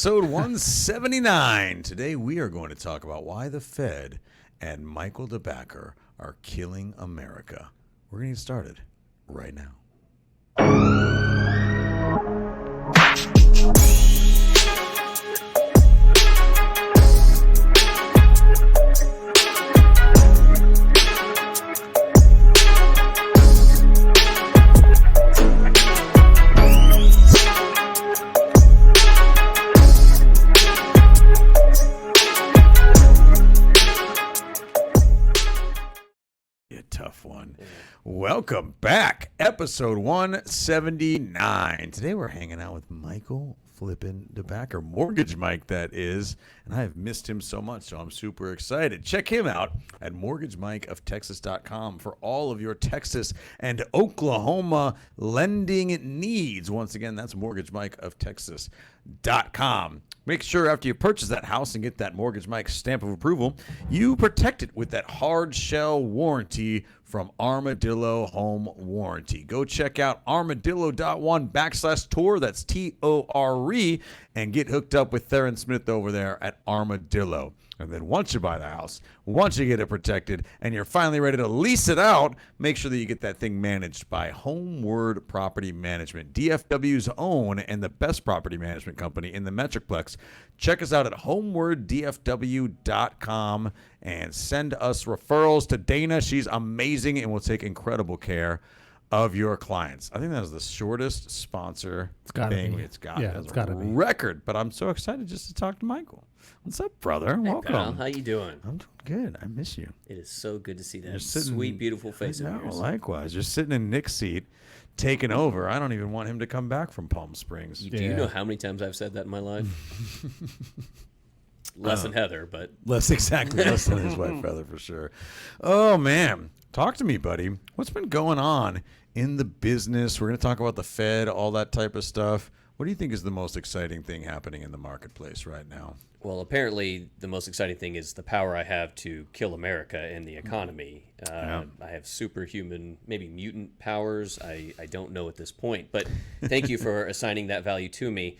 episode 179. Today we are going to talk about why the Fed and Michael DeBacker are killing America. We're going to get started right now. Tough one. Welcome back. Episode 179. Today we're hanging out with Michael flippin' DeBacker. Mortgage Mike, that is. And I have missed him so much, so I'm super excited. Check him out at mortgagemikeoftexas.com for all of your Texas and Oklahoma lending needs. Once again, that's mortgagemikeoftexas.com. Make sure after you purchase that house and get that Mortgage Mike stamp of approval, you protect it with that hard shell warranty from Armadillo Home Warranty. Go check out armadillo.one/tour. That's TORE, and get hooked up with Theron Smith over there at Armadillo. And then once you buy the house, once you get it protected, and you're finally ready to lease it out, make sure that you get that thing managed by Homeward Property Management, DFW's own and the best property management company in the Metroplex. Check us out at homewarddfw.com and send us referrals to Dana. She's amazing and will take incredible care of your clients. I think that was the shortest sponsor thing it's got. Yeah, it's got to be. Record, but I'm so excited just to talk to Michael. What's up, brother? Hey, Welcome. pal. How you doing? I'm doing good. I miss you. It is so good to see that sitting- sweet, beautiful face of No, yours. likewise. You're sitting in Nick's seat, taking over. I don't even want him to come back from Palm Springs. Do you know how many times I've said that in my life? Less than Heather, but Less than his wife, Heather, for sure. Oh, man. Talk to me, buddy. What's been going on in the business? We're going to talk about the Fed, all that type of stuff. What do you think is the most exciting thing happening in the marketplace right now? well, apparently the most exciting thing is the power I have to kill America and the economy. I have superhuman, maybe mutant powers. I don't know at this point, but thank you for assigning that value to me.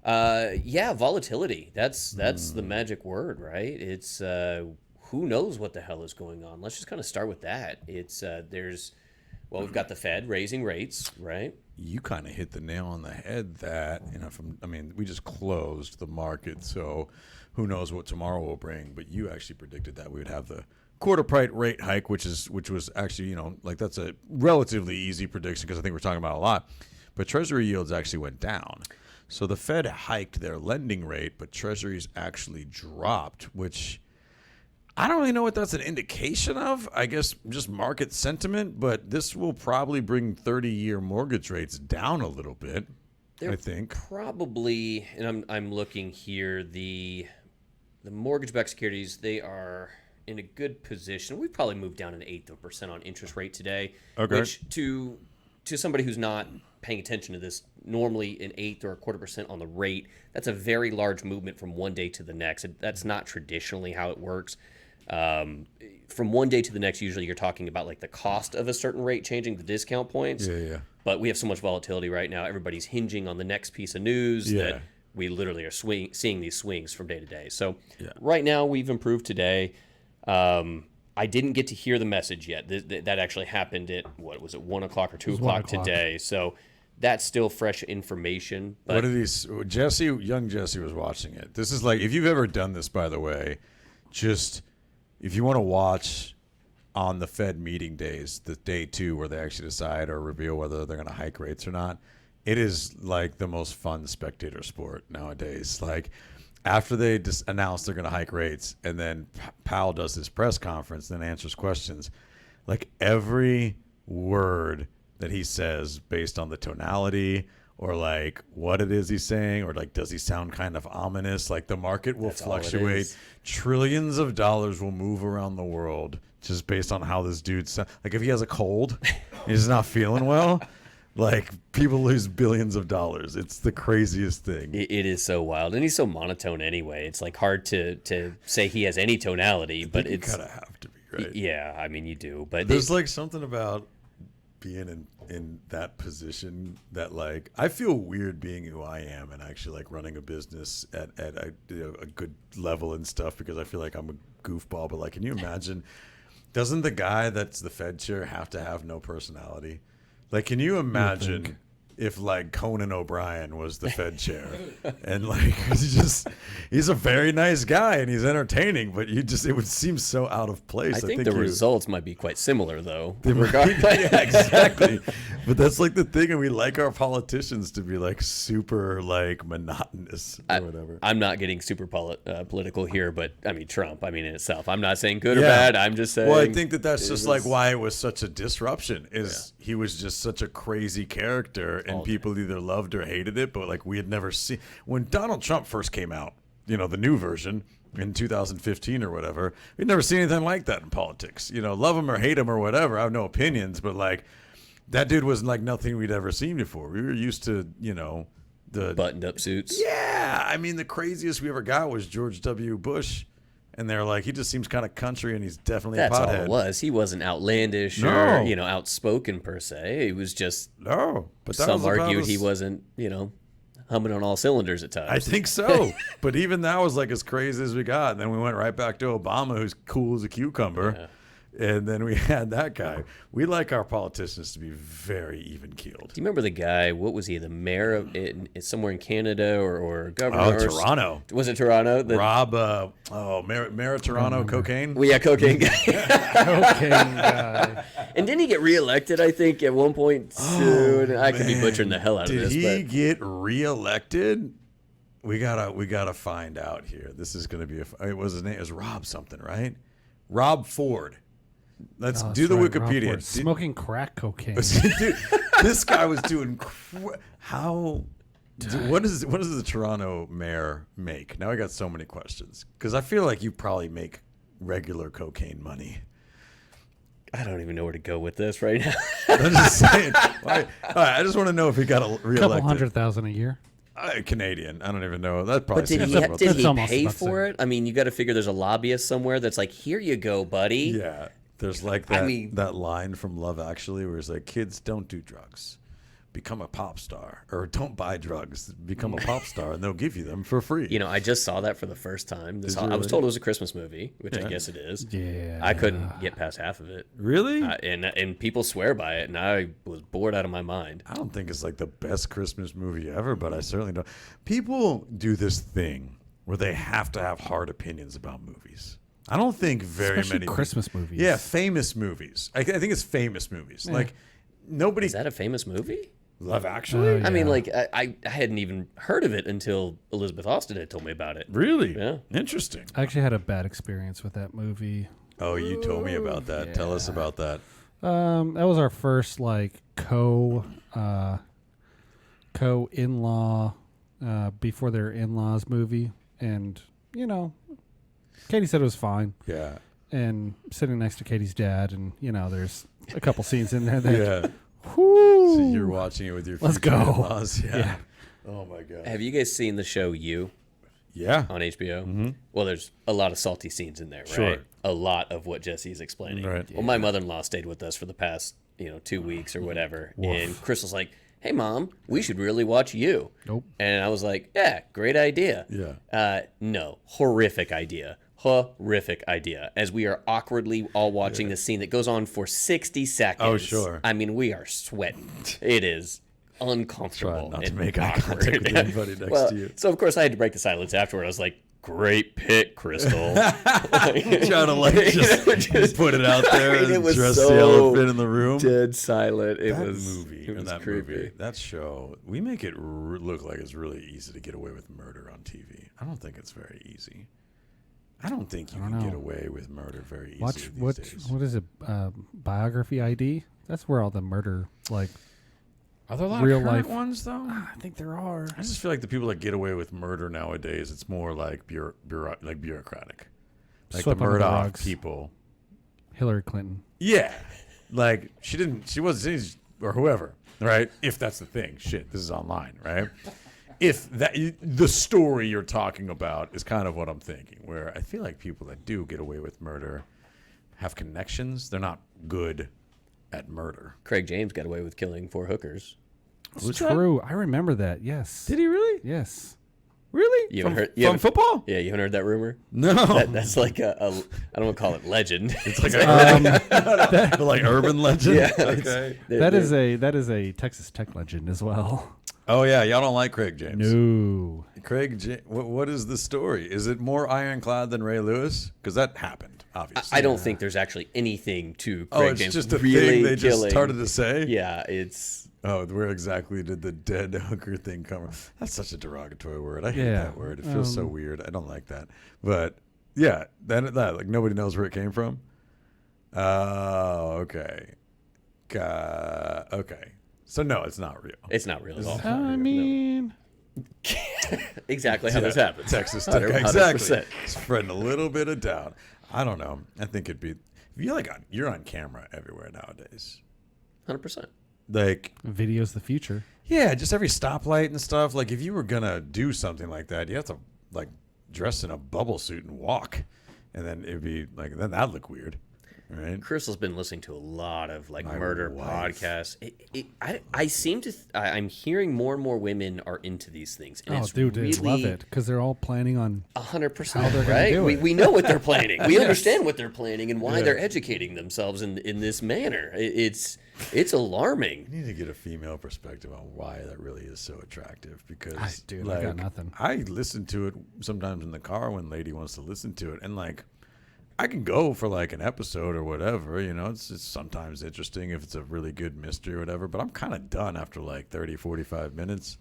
Yeah, volatility. That's the magic word, right? It's who knows what the hell is going on. Let's just kind of start with that. It's we've got the Fed raising rates, right? You kind of hit the nail on the head that, we just closed the market, so who knows what tomorrow will bring. But you actually predicted that we would have the quarter point rate hike, which was actually, that's a relatively easy prediction because I think we're talking about a lot. But Treasury yields actually went down. So the Fed hiked their lending rate, but Treasuries actually dropped, which I don't really know what that's an indication of. I guess just market sentiment, but this will probably bring 30-year mortgage rates down a little bit, I think. Probably, and I'm looking here, the mortgage-backed securities, they are in a good position. We've probably moved down 1/8% on interest rate today, which to somebody who's not paying attention to this, normally 1/8 or 1/4% on the rate, that's a very large movement from one day to the next. That's not traditionally how it works. From one day to the next, usually you're talking about like the cost of a certain rate changing, the discount points. Yeah. But we have so much volatility right now. Everybody's hinging on the next piece of news that we literally are seeing these swings from day to day. So right now we've improved today. I didn't get to hear the message yet. That actually happened at, 1 o'clock or 2 o'clock today. So that's still fresh information. But what are these? Young Jesse was watching it. This is like, if you've ever done this, by the way, just if you want to watch on the Fed meeting days, the day 2 where they actually decide or reveal whether they're going to hike rates or not, it is like the most fun spectator sport nowadays. Like, after they just announce they're going to hike rates, and then Powell does his press conference, then answers questions, like every word that he says based on the tonality or like what it is he's saying, or like does he sound kind of ominous, like the market will fluctuate. Trillions of dollars will move around the world just based on how this dude sounds. Like if he has a cold, he's not feeling well, like people lose billions of dollars. It's the craziest thing. It is so wild, and he's so monotone anyway. It's like hard to say he has any tonality, but it's kind of have to be, right? Yeah, I mean you do, but there's like something about being in that position that like I feel weird being who I am and actually like running a business at a good level and stuff because I feel like I'm a goofball. But like, can you imagine? Doesn't the guy that's the Fed chair have to have no personality? Like, can you imagine if like Conan O'Brien was the Fed chair and like he's a very nice guy and he's entertaining, but it would seem so out of place. I think the results might be quite similar though. Yeah, exactly. But that's like the thing, and we like our politicians to be like super like monotonous or whatever. I'm not getting super political here, but I mean Trump. I mean in itself, I'm not saying good or bad. I'm just saying. Well, I think that's just like why it was such a disruption. He was just such a crazy character. And people either loved or hated it, but like we had never seen when Donald Trump first came out, the new version in 2015 or whatever. We'd never seen anything like that in politics. Love him or hate him or whatever. I have no opinions, but like that dude was like nothing we'd ever seen before. We were used to, the buttoned up suits. Yeah, I mean the craziest we ever got was George W. Bush. And they're like, he just seems kind of country, and he's definitely a pothead. That's all it was. He wasn't outlandish or outspoken per se. He was just But some argued he wasn't humming on all cylinders at times. I think so. But even that was like as crazy as we got. And then we went right back to Obama, who's cool as a cucumber. Yeah. And then we had that guy. We like our politicians to be very even-keeled. Do you remember the guy? What was he? The mayor of somewhere in Canada or governor? Oh, Toronto. Was it Toronto? Rob, mayor of Toronto, cocaine? Well, yeah, cocaine guy. Cocaine guy. And didn't he get reelected, I think, at one point too? I could be butchering the hell out of this. Did he get reelected? We gotta find out here. This is gonna be his name? It was Rob something, right? Rob Ford. Let's do the Wikipedia. Smoking crack cocaine. Dude, this guy was doing what does the Toronto mayor make? Now I got so many questions because I feel like you probably make regular cocaine money. I don't even know where to go with this right now. I'm just saying. All right, I just want to know if he got reelected. Couple $100,000 a year. Canadian. I don't even know. That probably. But did he pay for it? I mean, you got to figure there's a lobbyist somewhere that's like, "Here you go, buddy." Yeah. There's like that line from Love Actually where it's like, kids, don't do drugs. Become a pop star. Or don't buy drugs. Become a pop star, and they'll give you them for free. I just saw that for the first time. I was told it was a Christmas movie, which I guess it is. Yeah. I couldn't get past half of it. Really? And people swear by it, and I was bored out of my mind. I don't think it's like the best Christmas movie ever, but I certainly don't. People do this thing where they have to have hard opinions about movies. I don't think Especially many Christmas movies. Yeah, famous movies. I think it's famous movies. Yeah. Like nobody. Is that a famous movie? Love Actually? Yeah. I mean, like I hadn't even heard of it until Elizabeth Austin had told me about it. Really? Yeah. Interesting. I actually had a bad experience with that movie. Oh, you told me about that. Yeah. Tell us about that. That was our first like co-in-law before their in-laws movie, and Katie said it was fine. Yeah. And sitting next to Katie's dad, and there's a couple scenes in there that. Yeah. Whoo, so you're watching it with your Let's go. in-laws. Yeah. Oh my god. Have you guys seen the show You? Yeah. On HBO? Mm-hmm. Well, there's a lot of salty scenes in there, right? Sure. A lot of what Jesse's explaining. Right. Well, my mother-in-law stayed with us for the past, 2 weeks or whatever. Woof. And Crystal's like, "Hey, Mom, we should really watch You." Nope. And I was like, "Yeah, great idea." Yeah. No, horrific idea. Horrific idea. As we are awkwardly all watching this scene that goes on for 60 seconds. Oh, sure. I mean, we are sweating. It is uncomfortable. Try not to make eye contact with anybody next to you. So, of course, I had to break the silence afterward. I was like, "Great pick, Crystal." Trying to just put it out there and dress the elephant in the room. Dead silent. It was creepy. Movie, that show, we make it look like it's really easy to get away with murder on TV. I don't think it's very easy. I don't think you can get away with murder very easily these days. What is it? Biography ID? That's where all the murder, like, are there a lot real of current life ones though? I think there are. I just feel like the people that get away with murder nowadays, it's more like bureaucratic, like Swept the under the Murdoch rugs. people. Hillary Clinton. Yeah, like she wasn't, or whoever, right? If that's the thing. Shit, this is online, right? If the story you're talking about is kind of what I'm thinking, where I feel like people that do get away with murder have connections. They're not good at murder. Craig James got away with killing 4 hookers. It's true. I remember that. Yes. Did he really? Yes. Really? You From, haven't heard- from you haven't- football? Yeah, you haven't heard that rumor? No. That's like I don't want to call it legend. It's like but like urban legend. Yeah, Okay. That is a Texas Tech legend as well. Oh yeah, y'all don't like Craig James. No. What is the story? Is it more ironclad than Ray Lewis? Because that happened, obviously. I don't think there's actually anything to Oh, Craig it's James just a really thing they killing. just started to say? Yeah, it's Oh, where exactly did the dead hooker thing come from? That's such a derogatory word. I hate Yeah. that word. It feels so weird. I don't like that. But yeah, that like nobody knows where it came from. Oh, okay. Okay. So no, it's not real. it's not real at all. I mean, Exactly how this happens. Texas Tech. 100%. Exactly. Spreading a little bit of doubt. I don't know. I think it'd be. You're on camera everywhere nowadays. 100%. Like video's the future. yeah, just every stoplight and stuff. Like if you were gonna do something like that, you have to like dress in a bubble suit and walk, and then it'd be like then that'd look weird, right? Crystal's been listening to a lot of like My murder wife. podcasts. I seem to. I'm hearing more and more women are into these things, and Oh, it's dude, really they love it because they're all planning on. 100%. How they're gonna Right? do it. We know what they're planning. We understand what they're planning and why they're educating themselves in this manner. It's alarming. You need to get a female perspective on why that really is so attractive because Dude, I got nothing. I listen to it sometimes in the car when lady wants to listen to it, and like I can go for like an episode or whatever, you know, it's sometimes interesting if it's a really good mystery or whatever, but I'm kind of done after like 30, 45 minutes.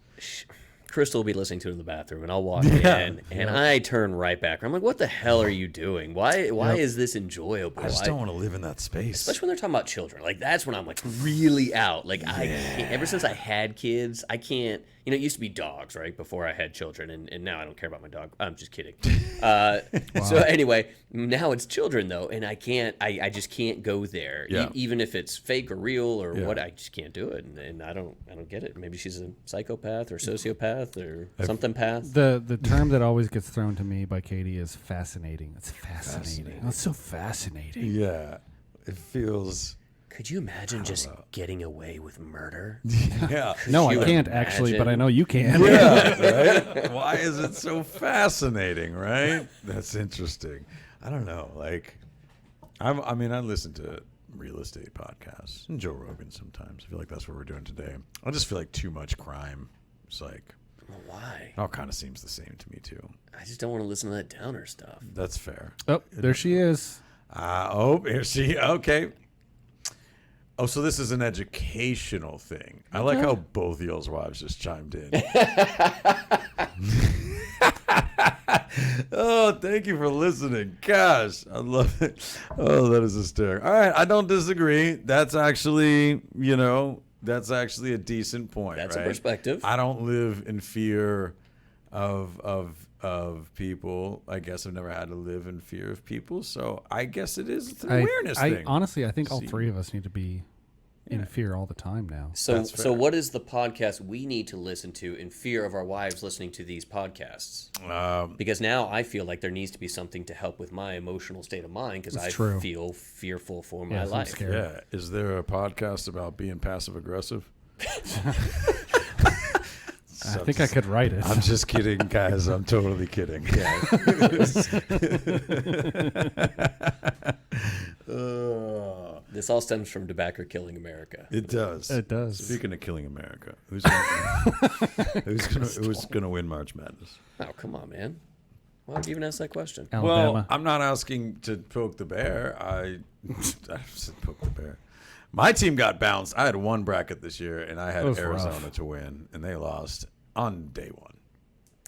Crystal will be listening to it in the bathroom, and I'll walk in, and I turn right back. I'm like, "What the hell are you doing? Why is this enjoyable?" I just don't want to live in that space. Especially when they're talking about children. Like that's when I'm like really out. Like I can't. Ever since I had kids, I can't. You know, it used to be dogs, right? Before I had children, and now I don't care about my dog. I'm just kidding. So anyway, now it's children though, and I can't. I just can't go there. Yeah. Even if it's fake or real or what, I just can't do it, and I don't get it. Maybe she's a psychopath or sociopath or something path. The term that always gets thrown to me by Katie is fascinating. It's fascinating. It's so fascinating. Yeah, it feels. Could you imagine just getting away with murder? Yeah. No, I you can't actually, but I imagine? know you can. Yeah, right? Why is it so fascinating, right? That's interesting. I don't know. Like, I listen to real estate podcasts and Joe Rogan sometimes. I feel like that's what we're doing today. I just feel like too much crime. It's like, Well, why? it all kind of seems the same to me, too. I just don't want to listen to that downer stuff. That's fair. Oh, there she is. Here she, okay. Oh, so this is an educational thing. I like how both y'all's wives just chimed in. Oh, thank you for listening. Gosh, I love it. Oh, that is hysterical. All right, I don't disagree. That's actually, that's actually a decent point. That's a right? perspective. I don't live in fear of people. I guess I've never had to live in fear of people. So I guess it's an awareness thing. Honestly, I think all three of us need to be in fear all the time now. So what is the podcast we need to listen to in fear of our wives listening to these podcasts? Because now I feel like there needs to be something to help with my emotional state of mind because I true. feel fearful for my Yes, I'm life. scared. Yeah. Is there a podcast about being passive aggressive? I think I could write it. I'm just kidding, guys. I'm totally kidding. This all stems from DeBacker killing America. It does. It does. Speaking of killing America, who's gonna win March Madness? Oh, come on, man. Why would you even ask that question? Alabama. Well, I'm not asking to poke the bear. I said poke the bear. My team got bounced. I had one bracket this year, and I had That was Arizona rough. to win, and they lost on day one.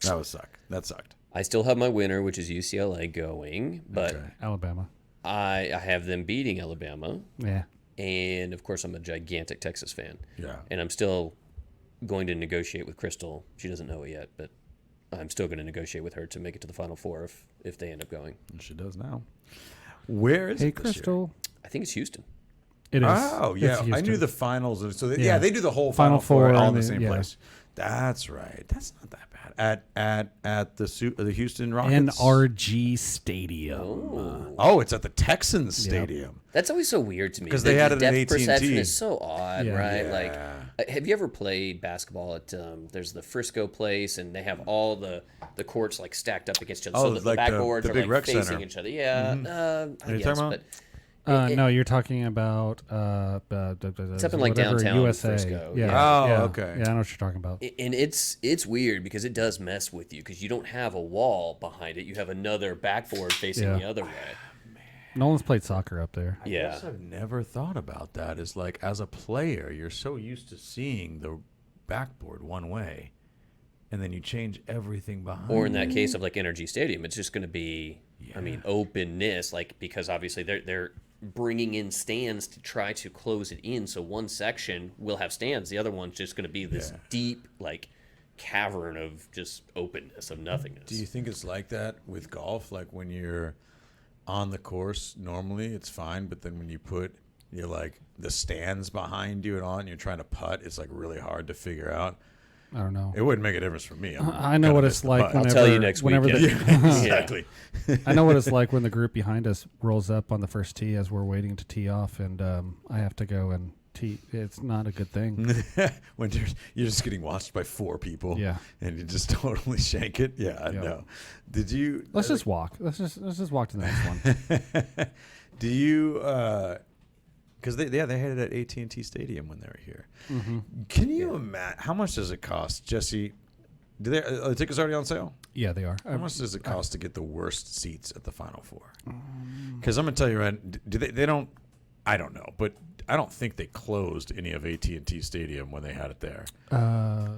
That sucked. I still have my winner, which is UCLA going, but Okay. Alabama. I have them beating Alabama. Yeah. And, of course, I'm a gigantic Texas fan. Yeah. And I'm still going to negotiate with Crystal. She doesn't know it yet, but I'm still going to negotiate with her to make it to the Final Four if they end up going. And she does now. Where is Hey, it this year? Crystal. I think it's Houston. It is. Oh, It's yeah. I Houston. knew the finals. So, Yeah. they do the whole Final Final Four Four all in and the the- same yeah. place. That's right. That's not that bad. At the Houston Rockets. NRG Stadium. Oh. It's at the Texans Stadium. That's always so weird to me. 'Cause they had it at depth AT&T. perception is so odd, Yeah. right? Yeah. Like, have you ever played basketball at? There's the Frisco place, and they have all the courts like stacked up against each other, so Oh, the like the backboards are big like rec facing center. each other. Yeah, I you guess, talking about? but No, you're talking about it's up in like whatever, downtown USA. Frisco. Yeah. Oh, yeah. okay. Yeah, I know what you're talking about. And it's weird because it does mess with you because you don't have a wall behind it. You have another backboard facing Yeah. the other way. No one's played soccer up there. I Yeah. guess I've never thought about that. Is like as a player, you're so used to seeing the backboard one way, and then you change everything behind. Or in that case of like Energy Stadium, it's just going to be, I mean, openness, like because obviously they're bringing in stands to try to close it in. So one section will have stands, the other one's just going to be this deep like cavern of just openness of nothingness. Do you think it's like that with golf? Like when you're on the course, normally it's fine, but then when you're like the stands behind you and all, and you're trying to putt, it's like really hard to figure out. I don't know. It wouldn't make a difference for me. I know what it's like I'll whenever. tell you next whenever weekend. the- Exactly. I know what it's like when the group behind us rolls up on the first tee as we're waiting to tee off, and I have to go and tee. It's not a good thing. When you're just getting watched by 4 people, Yeah. and you just totally shank it. Yeah, I Yeah. know. Did you? Let's just walk. Let's just walk to the next one. Do you? Because they had it at AT&T Stadium when they were here. Mm-hmm. Can you imagine how much does it cost, Jesse? Do they are the tickets already on sale? Yeah, they are. How much does it cost to get the worst seats at the Final Four? Because I'm gonna tell you, right? Do they don't? I don't know, but I don't think they closed any of AT&T Stadium when they had it there.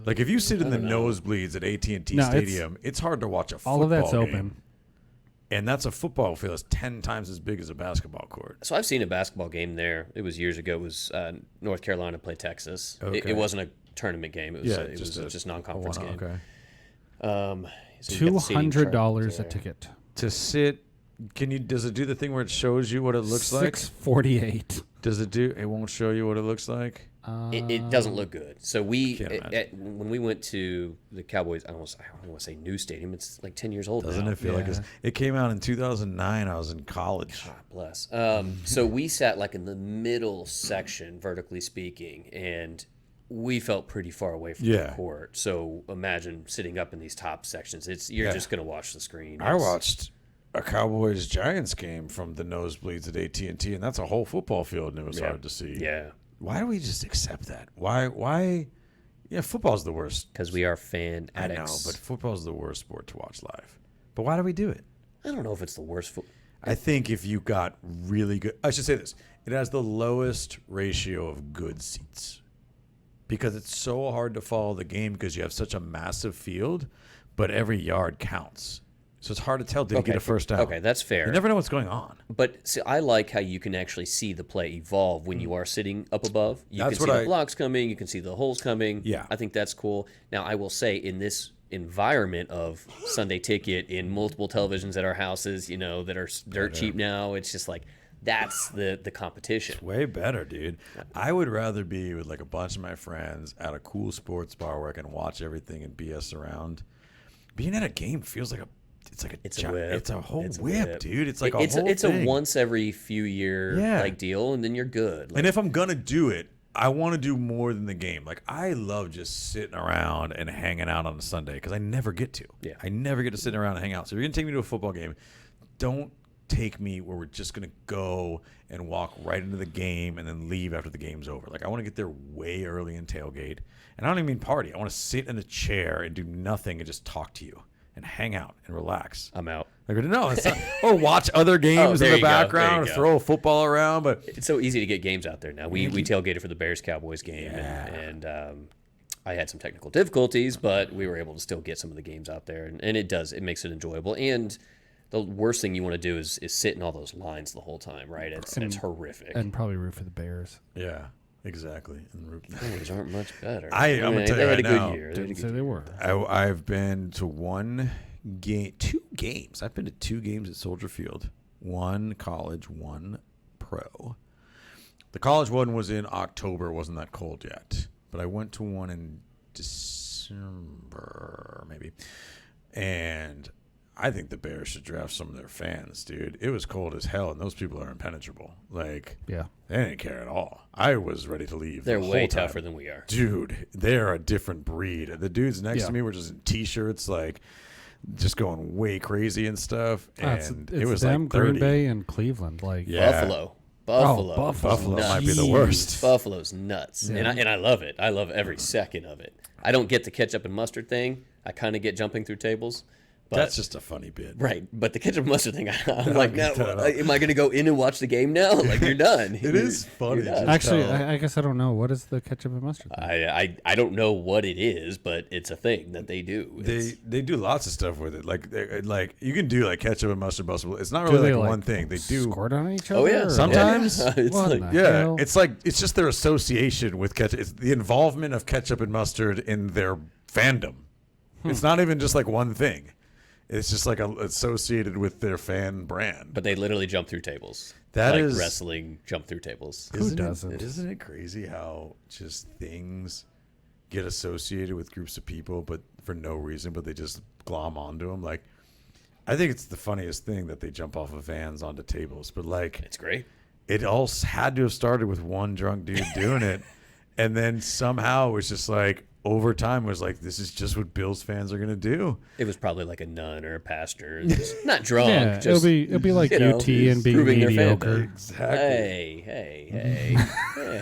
Like if you sit in the nosebleeds at AT&T No, Stadium, it's hard to watch a football all of that's game. open. And that's a football field that's 10 times as big as a basketball court. So I've seen a basketball game there. It was years ago. It was North Carolina played Texas. Okay. It wasn't a tournament game. It was it was a just non-conference game. Okay. So you got the seating chart $200 a there. ticket. To sit, does it do the thing where it shows you what it looks like? $648. Does it do? It won't show you what it looks like. It doesn't look good. So we Can't imagine. when we went to the Cowboys, I don't want to say new stadium. It's like 10 years old Doesn't now. it feel like it came out in 2009? I was in college. God bless. So we sat like in the middle section, vertically speaking, and we felt pretty far away from the court. So imagine sitting up in these top sections. You're just gonna watch the screen. I watched a Cowboys Giants game from the nosebleeds at AT&T, and that's a whole football field, and it was hard to see. Yeah, Why do we just accept that? Why? Yeah, football's the worst. because we are fan I know, addicts. but football's the worst sport to watch live. But why do we do it? I don't know if it's the worst. I think if you got really good, I should say this: it has the lowest ratio of good seats because it's so hard to follow the game because you have such a massive field, but every yard counts. So it's hard to tell. Did he get a first down? Okay, that's fair. You never know what's going on. But see, I like how you can actually see the play evolve when you are sitting up above. You That's can see what the blocks coming. You can see the holes coming. Yeah. I think that's cool. Now, I will say in this environment of Sunday Ticket in multiple televisions at our houses, that are dirt cheap now, it's just like that's the competition. Way better, dude. I would rather be with like a bunch of my friends at a cool sports bar where I can watch everything and BS around. Being at a game feels like it's a whip. It's a whole It's a whip, dude. It's like it's a whole it's thing. a once every few year like deal, and then you're good. Like, And if I'm gonna do it, I want to do more than the game. Like I love just sitting around and hanging out on a Sunday because I never get to. Yeah. I never get to sit around and hang out. So if you're gonna take me to a football game, don't take me where we're just gonna go and walk right into the game and then leave after the game's over. Like I want to get there way early and tailgate. And I don't even mean party. I want to sit in a chair and do nothing and just talk to you and hang out and relax. I'm out. Like, no, it's not. Or watch other games in there the you go, background, or there you go. throw a football around. But It's so easy to get games out there now. We tailgated for the Bears Cowboys game, and I had some technical difficulties, but we were able to still get some of the games out there, and it makes it enjoyable. And the worst thing you want to do is sit in all those lines the whole time, right? It's horrific. And probably root for the Bears. yeah, exactly. Cowboys aren't much better. I'm gonna tell you they had right a good now, year. Didn't say they were. I've been to two games. I've been to 2 games at Soldier Field. One college, one pro. The college one was in October. It wasn't that cold yet. But I went to one in December, maybe. And I think the Bears should draft some of their fans, dude. It was cold as hell, and those people are impenetrable. Like, Yeah. they didn't care at all. I was ready to leave. They're the way whole time. tougher than we are. Dude, they're a different breed. The dudes next Yeah. to me were just in T-shirts, like, just going way crazy and stuff. And it's it was them, like 30. Green Bay, and Cleveland. Like, Yeah. Buffalo. Buffalo Nuts. might be the worst. Buffalo's nuts. Yeah. And I love it. I love every second of it. I don't get the ketchup and mustard thing. I kind of get jumping through tables. But, That's just a funny bit. right. But the ketchup and mustard thing, I'm like, no, get that up. am I going to go in and watch the game now? Like, you're done. It is funny. You're done. Just actually, how- I guess I don't know. What is the ketchup and mustard thing? I don't know what it is, but it's a thing that they do. They do lots of stuff with it. Like you can do like ketchup and mustard possible. It's not Do really they, like one thing. They do. Squirt on each other? Oh, yeah. or- Sometimes. It's What like, the Yeah, hell? it's just their association with ketchup. It's the involvement of ketchup and mustard in their fandom. It's not even just like one thing. It's just like associated with their fan brand. but they literally jump through tables. That like is- wrestling jump through tables. Who doesn't? Isn't it crazy how just things get associated with groups of people, but for no reason, but they just glom onto them? Like, I think it's the funniest thing that they jump off of vans onto tables, but like, It's great. it all had to have started with one drunk dude doing it, and then somehow it was just like over time was like, this is just what Bills fans are gonna do. It was probably like a nun or a pastor, just not drunk. Yeah, just, it'll be like you know, UT and being proving their mediocre. fandom. Exactly.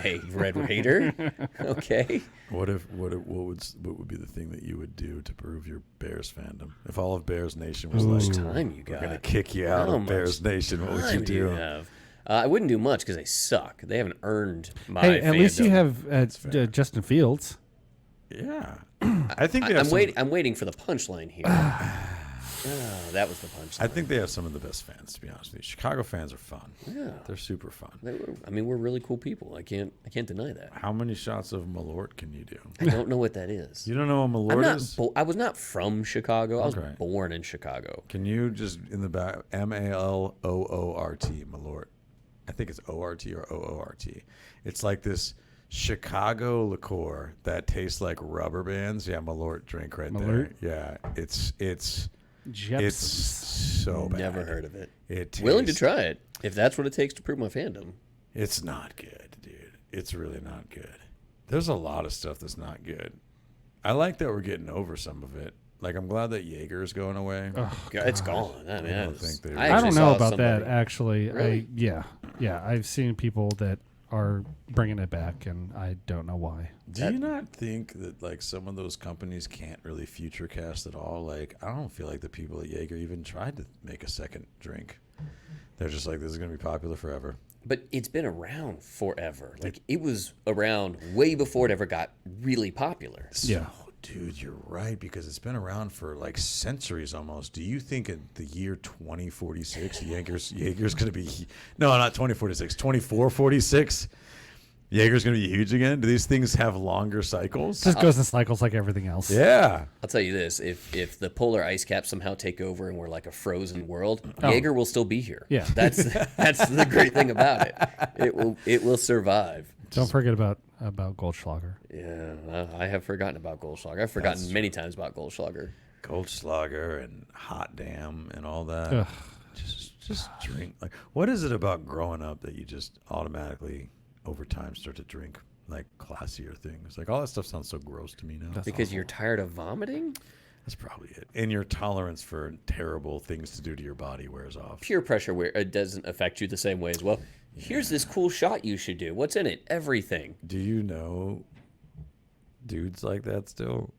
Hey, Red Raider. Okay. What would be the thing that you would do to prove your Bears fandom? If all of Bears Nation was like, Time you we're got. gonna kick you out How of Bears much Nation, what would you time do? have? I wouldn't do much because they suck. They haven't earned my. Hey, at least you fandom. have Justin Fields. Yeah, I think they have I'm waiting for the punchline here. That was the punchline. I think they have some of the best fans, to be honest with you. Chicago fans are fun. Yeah. They're super fun. We're really cool people. I can't deny that. How many shots of Malort can you do? I don't know what that is. You don't know what I'm Malort not. is? I was not from Chicago. I was Okay. born in Chicago. Can you just in the back Malloort, Malort? I think it's ORT or OORT. It's like this Chicago liqueur that tastes like rubber bands. Yeah, Malort drink right Malort? there. Yeah, it's Jepson's. so bad. Never heard of it. tastes- Willing to try it if that's what it takes to prove my fandom. It's not good, dude. It's really not good. There's a lot of stuff that's not good. I like that we're getting over some of it. Like, I'm glad that Jaeger's going away. Oh, It's gone. I mean, don't think they- I actually don't saw know about that, somebody- actually. Really? Yeah. I've seen people that are bringing it back, and I don't know why. Do you not think that, like, some of those companies can't really future cast at all? Like, I don't feel like the people at Jaeger even tried to make a second drink. They're just like, this is going to be popular forever. But it's been around forever. Like it was around way before it ever got really popular. Yeah. Dude, you're right, because it's been around for like centuries almost. Do you think in the year 2046, Jaeger's going to be... No, not 2046, 2446, Jaeger's going to be huge again? Do these things have longer cycles? Just goes in cycles like everything else. Yeah. I'll tell you this: if the polar ice caps somehow take over and we're like a frozen world, Oh. Jaeger will still be here. Yeah. that's the great thing about it. It will survive. Don't forget about Goldschlager. Yeah, I have forgotten about Goldschlager. I've forgotten many times about Goldschlager. Goldschlager and Hot Damn and all that. Ugh. Just drink. Like, what is it about growing up that you just automatically over time start to drink like classier things? Like, all that stuff sounds so gross to me now. That's Because awful. you're tired of vomiting? That's probably it. And your tolerance for terrible things to do to your body wears off. Peer pressure where it doesn't affect you the same way as well. Here's this cool shot you should do. What's in it? Everything. Do you know dudes like that still?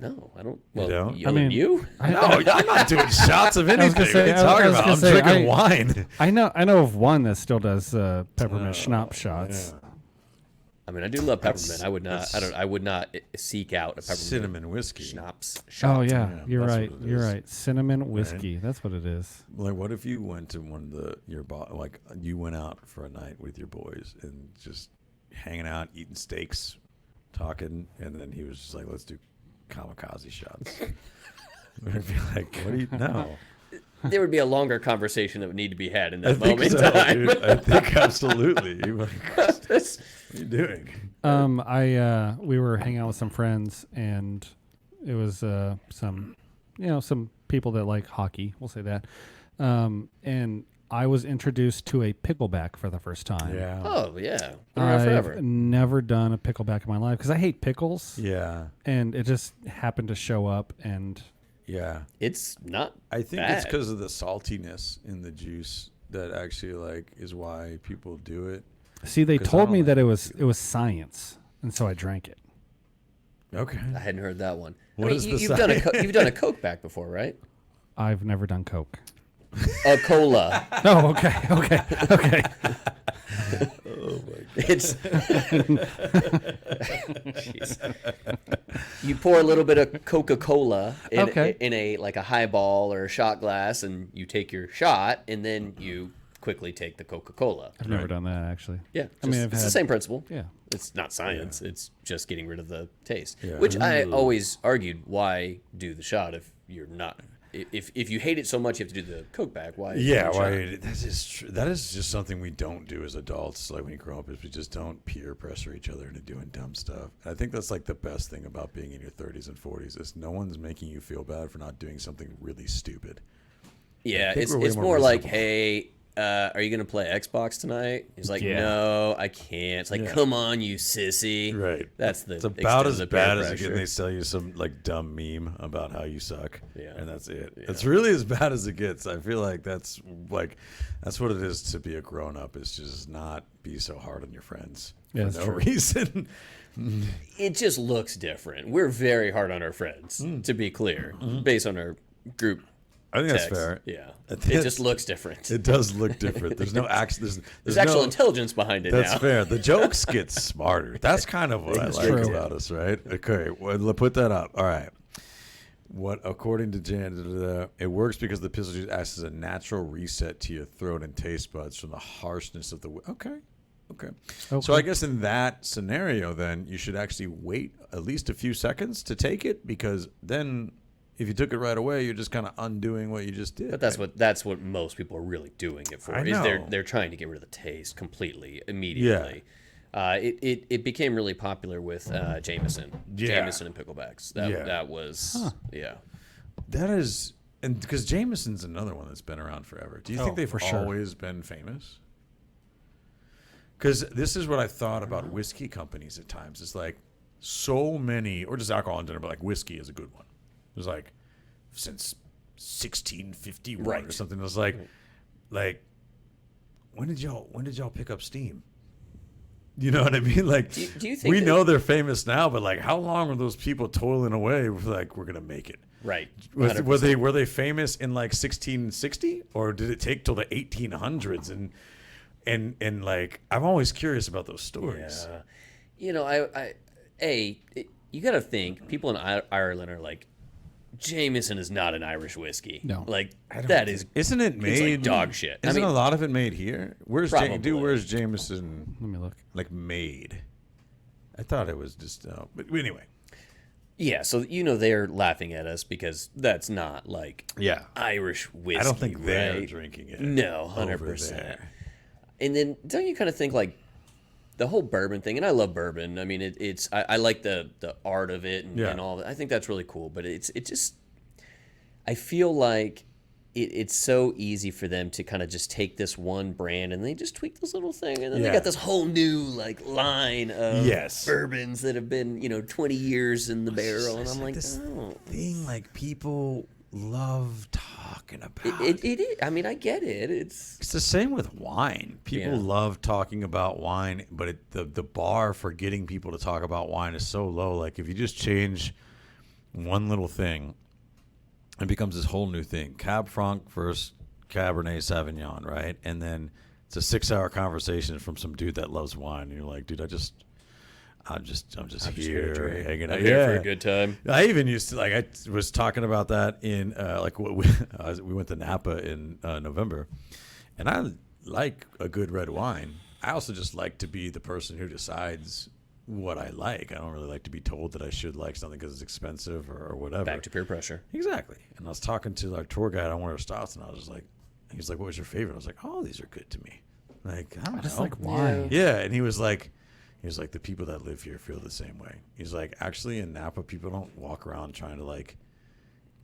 No, I don't. Well, don't? I mean, you? No, I'm not doing shots of anything. gonna say- what are you talking I was about? gonna I'm say, drinking wine. I know of one that still does peppermint schnapps shots. Yeah. I mean, I do love peppermint. I would not. I would not seek out a peppermint Cinnamon whiskey. schnapps shot. Oh yeah, Yeah, you're that's right. what it You're is. right. Cinnamon whiskey. That's what it is. Like, what if you went to one of like you went out for a night with your boys and just hanging out, eating steaks, talking, and then he was just like, let's do kamikaze shots. I'd be like, what do you know? there would be a longer conversation that would need to be had in I that think moment so, in time. dude. I think absolutely. What are you doing? We were hanging out with some friends, and it was some people that like hockey. We'll say that. And I was introduced to a pickleback for the first time. Yeah. Oh yeah, been around forever. I've never done a pickleback in my life because I hate pickles. Yeah. And it just happened to show up, and Yeah. It's not. I think bad. it's because of the saltiness in the juice that actually like is why people do it. see, they 'Cause I told don't me like that it was science, and so I drank it. Okay. I hadn't heard that one. What is the you've done you've done a Coke back before, right? I've never done Coke. A cola. Oh, okay. Oh my god. It's Jeez. You pour a little bit of Coca-Cola in a like a highball or a shot glass, and you take your shot, and then you quickly take the Coca-Cola. I've never done that, actually. Yeah, I've it's the had- same principle. Yeah. It's not science. It's just getting rid of the taste. Yeah. Which I Ooh. always argued, why do the shot if you're not? If you hate it so much, you have to do the Coke back. Why? Yeah, do the why? shot? That is true. That is just something we don't do as adults. Like when you grow up, is we just don't peer pressure each other into doing dumb stuff. And I think that's like the best thing about being in your 30s and 40s is no one's making you feel bad for not doing something really stupid. Yeah, think it's we're way it's more more like, reasonable. hey, are you gonna play Xbox tonight? He's like, Yeah. no, I can't. It's like, Yeah. come on, you sissy. Right. That's the. It's about extent as of the peer bad as it pressure. gets. They sell you some like dumb meme about how you suck. Yeah. And that's it. Yeah. It's really as bad as it gets. I feel like that's what it is to be a grown up, is just not be so hard on your friends Yeah, for that's no true. reason. It just looks different. We're very hard on our friends, to be clear, based on our group. I think that's text. fair. Yeah, I it think just looks different. It does look different. There's no action. There's actual no, intelligence behind it That's now. fair. The jokes get smarter. That's kind of what I That's like true. about us, right? Okay, well, let's put that up. All right. What, according to Jan, it works because the pistol juice acts as a natural reset to your throat and taste buds from the harshness of the. Okay. So I guess in that scenario, then you should actually wait at least a few seconds to take it, because then if you took it right away, you're just kind of undoing what you just did. But that's what most people are really doing it for. I Is know. they're trying to get rid of the taste completely immediately. It became really popular with Jameson. Yeah. Jameson and picklebacks. That was yeah. That is, and because Jameson's another one that's been around forever. Do you think they've for sure. always been famous? Because this is what I thought about whiskey companies at times. It's like so many, or just alcohol in general, but like whiskey is a good one. It was like since 1651 or Right. something. It was like when did y'all pick up steam? You know what I mean? Like, Do you think we that- know they're famous now, but like, how long were those people toiling away? With like, we're gonna make it. Right. Were 100%. they famous in like 1660, or did it take till the 1800s? And like, I'm always curious about those stories. Yeah. You know, you got to think people in Ireland are like, Jameson is not an Irish whiskey. No. Like, that is. Isn't it It's made like dog shit. Isn't a lot of it made here? Where's Probably. where's Jameson Let me look. like made? I thought it was just, but anyway. Yeah, so they're laughing at us because that's not like Yeah, Irish whiskey. I don't think they're right? drinking it. No, over 100%. there. And then don't you kind of think like the whole bourbon thing? And I love bourbon. I mean, I like the art of it and, Yeah. and all that. I think that's really cool. But it just I feel like it's so easy for them to kind of just take this one brand and they just tweak this little thing, and then they Yeah. got this whole new like line of Yes. bourbons that have been 20 years in the barrel, and I'm like, this oh. thing like people love talking about. It is. I mean, I get it. It's the same with wine. People Yeah. love talking about wine, but the bar for getting people to talk about wine is so low. Like if you just change one little thing, it becomes this whole new thing. Cab Franc versus Cabernet Sauvignon, right? And then it's a 6-hour conversation from some dude that loves wine, and you're like, dude, I'm just here hanging out. I'm here for a good time. I even used to I was talking about that in we went to Napa in November, and I like a good red wine. I also just like to be the person who decides what I like. I don't really like to be told that I should like something because it's expensive or whatever. Back to peer pressure. Exactly. And I was talking to our tour guide on one of our stops, and I was just like, he's like, what was your favorite? I was like, oh, these are good to me. Like, I don't know. Just like why? Yeah. And he was like, the people that live here feel the same way. He's like, actually in Napa, people don't walk around trying to like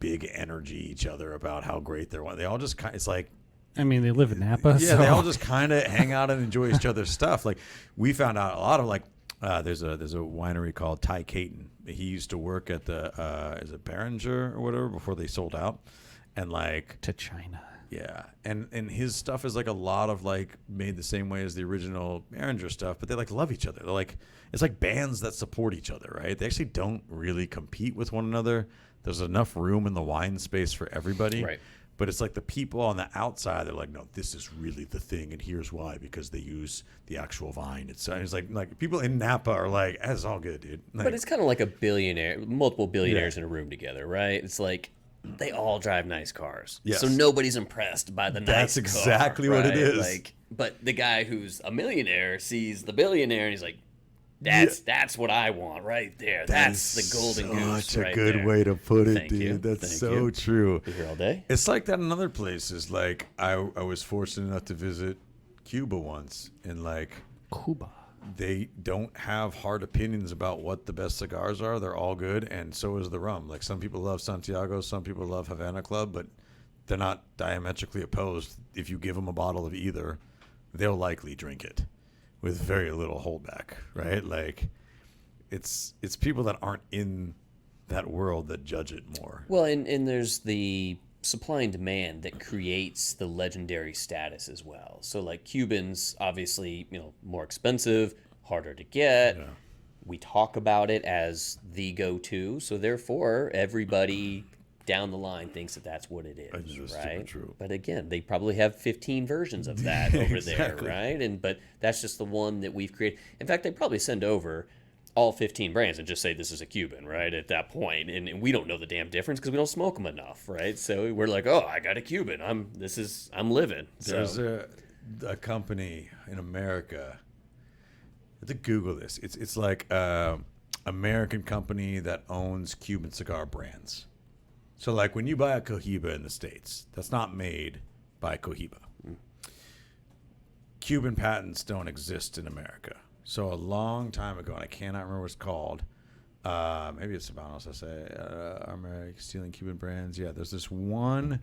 big energy each other about how great they're. They all just it's like, I mean, they live in Napa. yeah, so. they all just kind of hang out and enjoy each other's stuff. Like we found out a lot of like, there's a winery called Ty Caton. He used to work at the is it Behringer or whatever before they sold out, and like to China. Yeah, and his stuff is like a lot of like made the same way as the original Behringer stuff, but they like love each other. They're like, it's like bands that support each other, right? They actually don't really compete with one another. There's enough room in the wine space for everybody, Right. But it's like the people on the outside, they're like, no, this is really the thing, and here's why, because they use the actual vine. It's like people in Napa are like, it's all good, dude. Like, But it's kind of like multiple billionaires in a room together, right? It's like they all drive nice cars. Yes. So nobody's impressed by the nice That's exactly what it is. Like, but the guy who's a millionaire sees the billionaire and he's like, that's what I want right there. That's the golden goose. Such a right good there. way to put it, Thank dude. you. That's Thank so you. true. Be here all day. It's like that in other places. Like I was fortunate enough to visit Cuba once, and like Cuba. they don't have hard opinions about what the best cigars are. They're all good, and so is the rum. Like some people love Santiago, some people love Havana Club, but they're not diametrically opposed. If you give them a bottle of either, they'll likely drink it with very little holdback, right? Like it's people that aren't in that world that judge it more. Well, and there's the supply and demand that creates the legendary status as well. So like Cubans, obviously, more expensive, harder to get. Yeah. We talk about it as the go-to, so therefore everybody down the line thinks that that's what it is, That's right? super true. But again, they probably have 15 versions of that over Exactly. there, right? But that's just the one that we've created. In fact, they probably send over all 15 brands and just say this is a Cuban, right? At that point, and we don't know the damn difference because we don't smoke them enough, right? So we're like, oh, I got a Cuban. I'm living. There's a company in America. I have to Google this. It's like American company that owns Cuban cigar brands. So like when you buy a Cohiba in the States, that's not made by Cohiba. Cuban patents don't exist in America. So a long time ago, and I cannot remember what it's called. Maybe it's Habanos, I say. American stealing Cuban brands. Yeah, there's this one.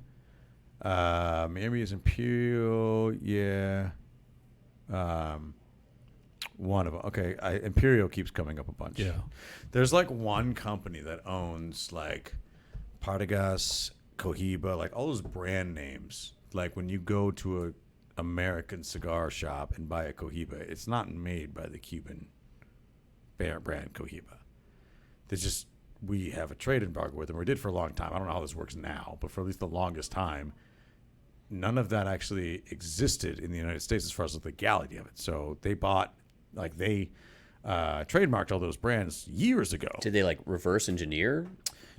Maybe it's Imperial. Yeah. One of them. Okay, Imperial keeps coming up a bunch. Yeah. There's like one company that owns like Partagas, Cohiba, like all those brand names. Like when you go to a American cigar shop and buy a Cohiba, it's not made by the Cuban brand Cohiba. We have a trade embargo with them. We did for a long time. I don't know how this works now, but for at least the longest time, none of that actually existed in the United States as far as the legality of it. So they bought, like they trademarked all those brands years ago. Did they like reverse engineer?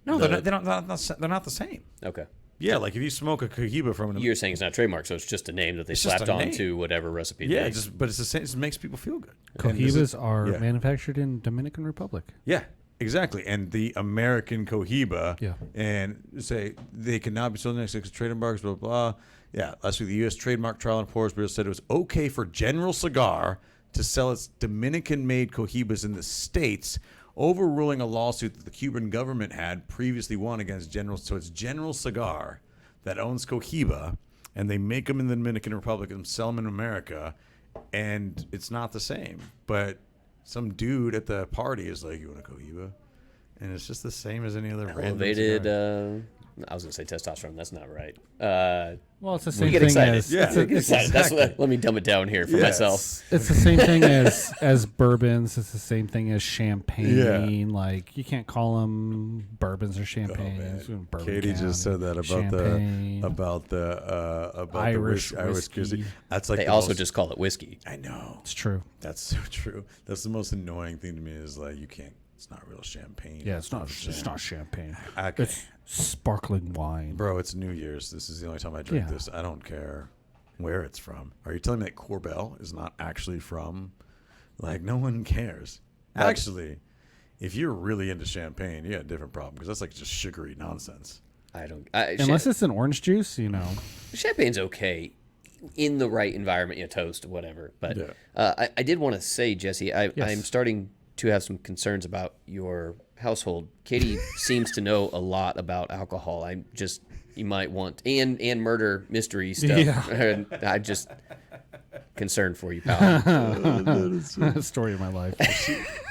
No, they're not the same. Okay. Yeah, like if you smoke a Cohiba from an You're saying it's not trademark, so it's just a name that they It's just slapped a onto name. whatever recipe. yeah, they but it's the same. It just makes people feel good. And this is- Cohibas are yeah. manufactured in Dominican Republic. Yeah, exactly. And the American Cohiba, Yeah. and say they cannot be sold next to trade embargoes, blah, blah, blah. Yeah, last week the U.S. Trademark Trial and Appeals Bureau said it was okay for General Cigar to sell its Dominican-made Cohibas in the States, overruling a lawsuit that the Cuban government had previously won against General. So it's General Cigar that owns Cohiba, and they make them in the Dominican Republic and sell them in America, and it's not the same. But some dude at the party is like, you want a Cohiba? And it's just the same as any other random elevated. cigar. I was gonna say testosterone. That's not right. Well, it's the We same get thing excited. as Yeah. it's, a- Get it's, excited. That's exactly. what, let me dumb it down here for Yes. myself. it's the same thing as bourbons. It's the same thing as champagne. Like you can't call them bourbons or champagnes. Bourbon Katie County, just said that about champagne. the Irish the Irish whiskey. That's like They the also most, just call it whiskey. I know. It's true. That's so true. That's the most annoying thing to me is like you can't. It's not real champagne. Yeah, it's not champagne. Okay. It's sparkling wine. Bro, it's New Year's. This is the only time I drink Yeah. this. I don't care where it's from. Are you telling me that Corbel is not actually from? Like, no one cares. Actually, if you're really into champagne, you got a different problem because that's like just sugary nonsense. Unless it's an orange juice, Champagne's okay in the right environment, toast, whatever. But I did want to say, Jesse, I'm starting to have some concerns about your household. Katie seems to know a lot about alcohol. You might want and murder mystery stuff. Yeah. I'm just concerned for you, pal. Story of my life.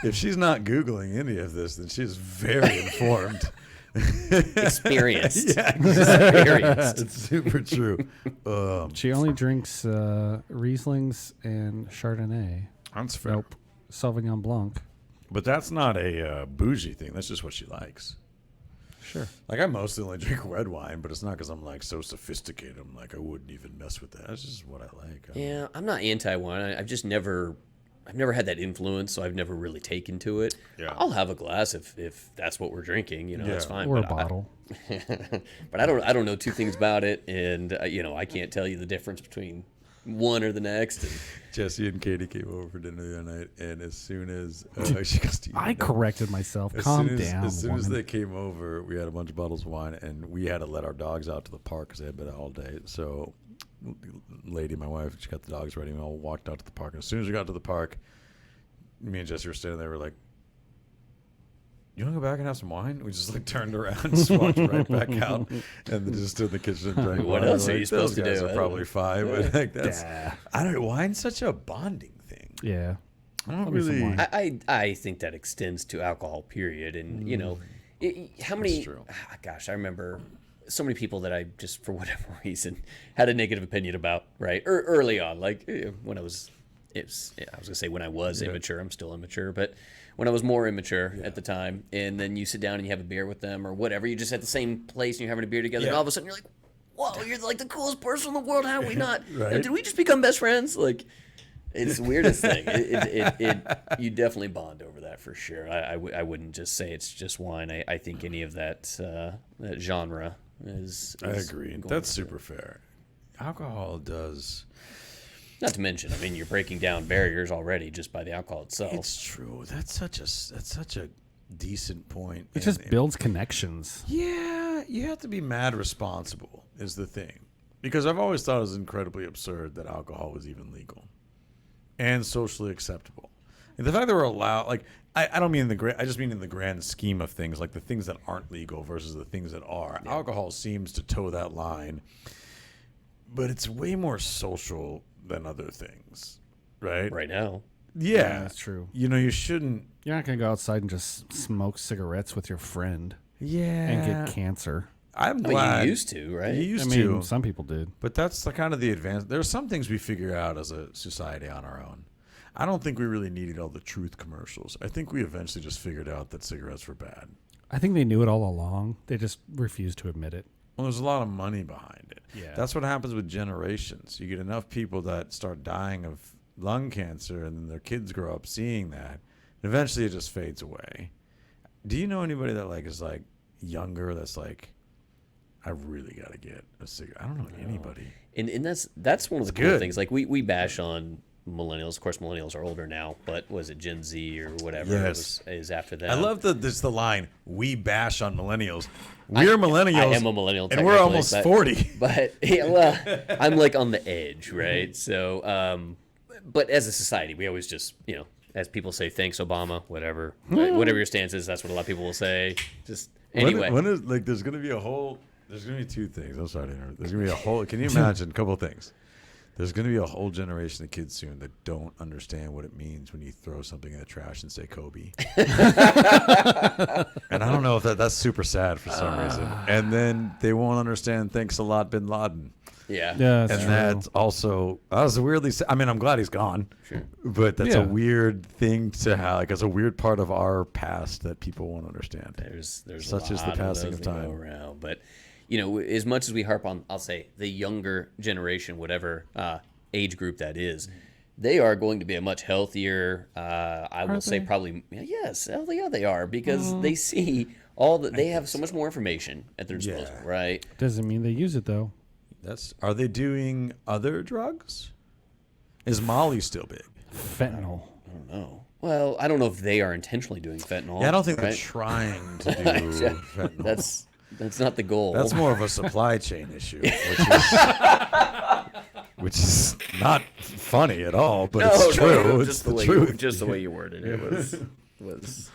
If she's not Googling any of this, then she's very informed. Experienced. Yeah, Experienced. it's super true. She only drinks Rieslings and Chardonnay. That's fair. Nope. Sauvignon Blanc. But that's not a bougie thing. That's just what she likes. Sure. Like, I mostly only drink red wine, but it's not because I'm, like, so sophisticated. I'm like, I wouldn't even mess with that. That's just what I like. Yeah, I'm not anti-wine. I've just never had that influence, so I've never really taken to it. Yeah. I'll have a glass if that's what we're drinking. That's fine. Or a but bottle. But I don't know two things about it, and I can't tell you the difference between one or the next. And Jesse and Katie came over for dinner the other night, and as soon as she goes, I corrected myself. Calm down, As soon as woman. they came over, we had a bunch of bottles of wine, and we had to let our dogs out to the park because they had been out all day. So, lady, my wife, she got the dogs ready, and we all walked out to the park. And as soon as we got to the park, me and Jesse were standing there. We're like, "You want to go back and have some wine?" We just turned around, and just walked right back out, and then just stood in the kitchen and drank. What wine. else are you Those supposed to guys do? are probably fine, but like that's Yeah. I don't know. Wine's such a bonding thing. Yeah. I don't Love me some really. wine. I think that extends to alcohol, period. And how many? true. Gosh, I remember so many people that I just for whatever reason had a negative opinion about. Right, early on, like when I was. I was gonna say when I was immature. I'm still immature, but when I was more immature at the time, and then you sit down and you have a beer with them or whatever, you're just at the same place and you're having a beer together, and all of a sudden you're like, "Whoa, you're like the coolest person in the world. How are we not? Right. Did we just become best friends?" Like, it's the weirdest thing. You definitely bond over that for sure. I wouldn't just say it's just wine. I think any of that genre is I agree. That's super fair. Alcohol does. Not to mention, you're breaking down barriers already just by the alcohol itself. It's true. That's such a decent point. It just builds connections. Yeah, you have to be mad responsible is the thing, because I've always thought it was incredibly absurd that alcohol was even legal and socially acceptable. And the fact that we're allowed, like, I don't mean I just mean in the grand scheme of things, like the things that aren't legal versus the things that are. Yeah. Alcohol seems to toe that line, but it's way more social than other things, right? Right now. Yeah, that's true. You shouldn't. You're not going to go outside and just smoke cigarettes with your friend Yeah. and get cancer. I'm glad. You used to, right? You used to. Some people did. But that's kind of the advance. There are some things we figure out as a society on our own. I don't think we really needed all the truth commercials. I think we eventually just figured out that cigarettes were bad. I think they knew it all along. They just refused to admit it. Well, there's a lot of money behind it. Yeah. That's what happens with generations. You get enough people that start dying of lung cancer, and then their kids grow up seeing that. And eventually, it just fades away. Do you know anybody that is younger that's like, I really got to get a cigarette? I don't know anybody. And that's one of the cool things. Like we bash on millennials. Of course, millennials are older now, but was it Gen Z or whatever is after that? I love the line, we bash on millennials. We're millennials. I am a millennial, and we're almost 40. But well, I'm like on the edge, right? So, but as a society, we always just, as people say, thanks Obama, whatever, right? Whatever your stance is, that's what a lot of people will say. Just anyway, when is there's going to be two things. I'm sorry to interrupt. There's going to be a whole. Can you imagine a couple of things? There's going to be a whole generation of kids soon that don't understand what it means when you throw something in the trash and say Kobe. And I don't know if that's super sad for some reason. And then they won't understand thanks a lot, Bin Laden. Yeah. That's true. That's also, that was weirdly, I'm glad he's gone. Sure. But that's a weird thing to have, it's a weird part of our past that people won't understand. There's such a as lot the passing of of those that time. go around. But, as much as we harp on, I'll say, the younger generation, whatever age group that is, they are going to be a much healthier, I will say probably, yes, hell yeah, they are, because they see they have so much more information at their disposal, right? Doesn't mean they use it, though. Are they doing other drugs? Is Molly still big? Fentanyl. I don't know. Well, I don't know if they are intentionally doing fentanyl. Yeah, I don't think they're right? trying to do fentanyl. That's not the goal. That's more of a supply chain issue, which is not funny at all, but it's true. No, it's just the way truth. just the way you worded it was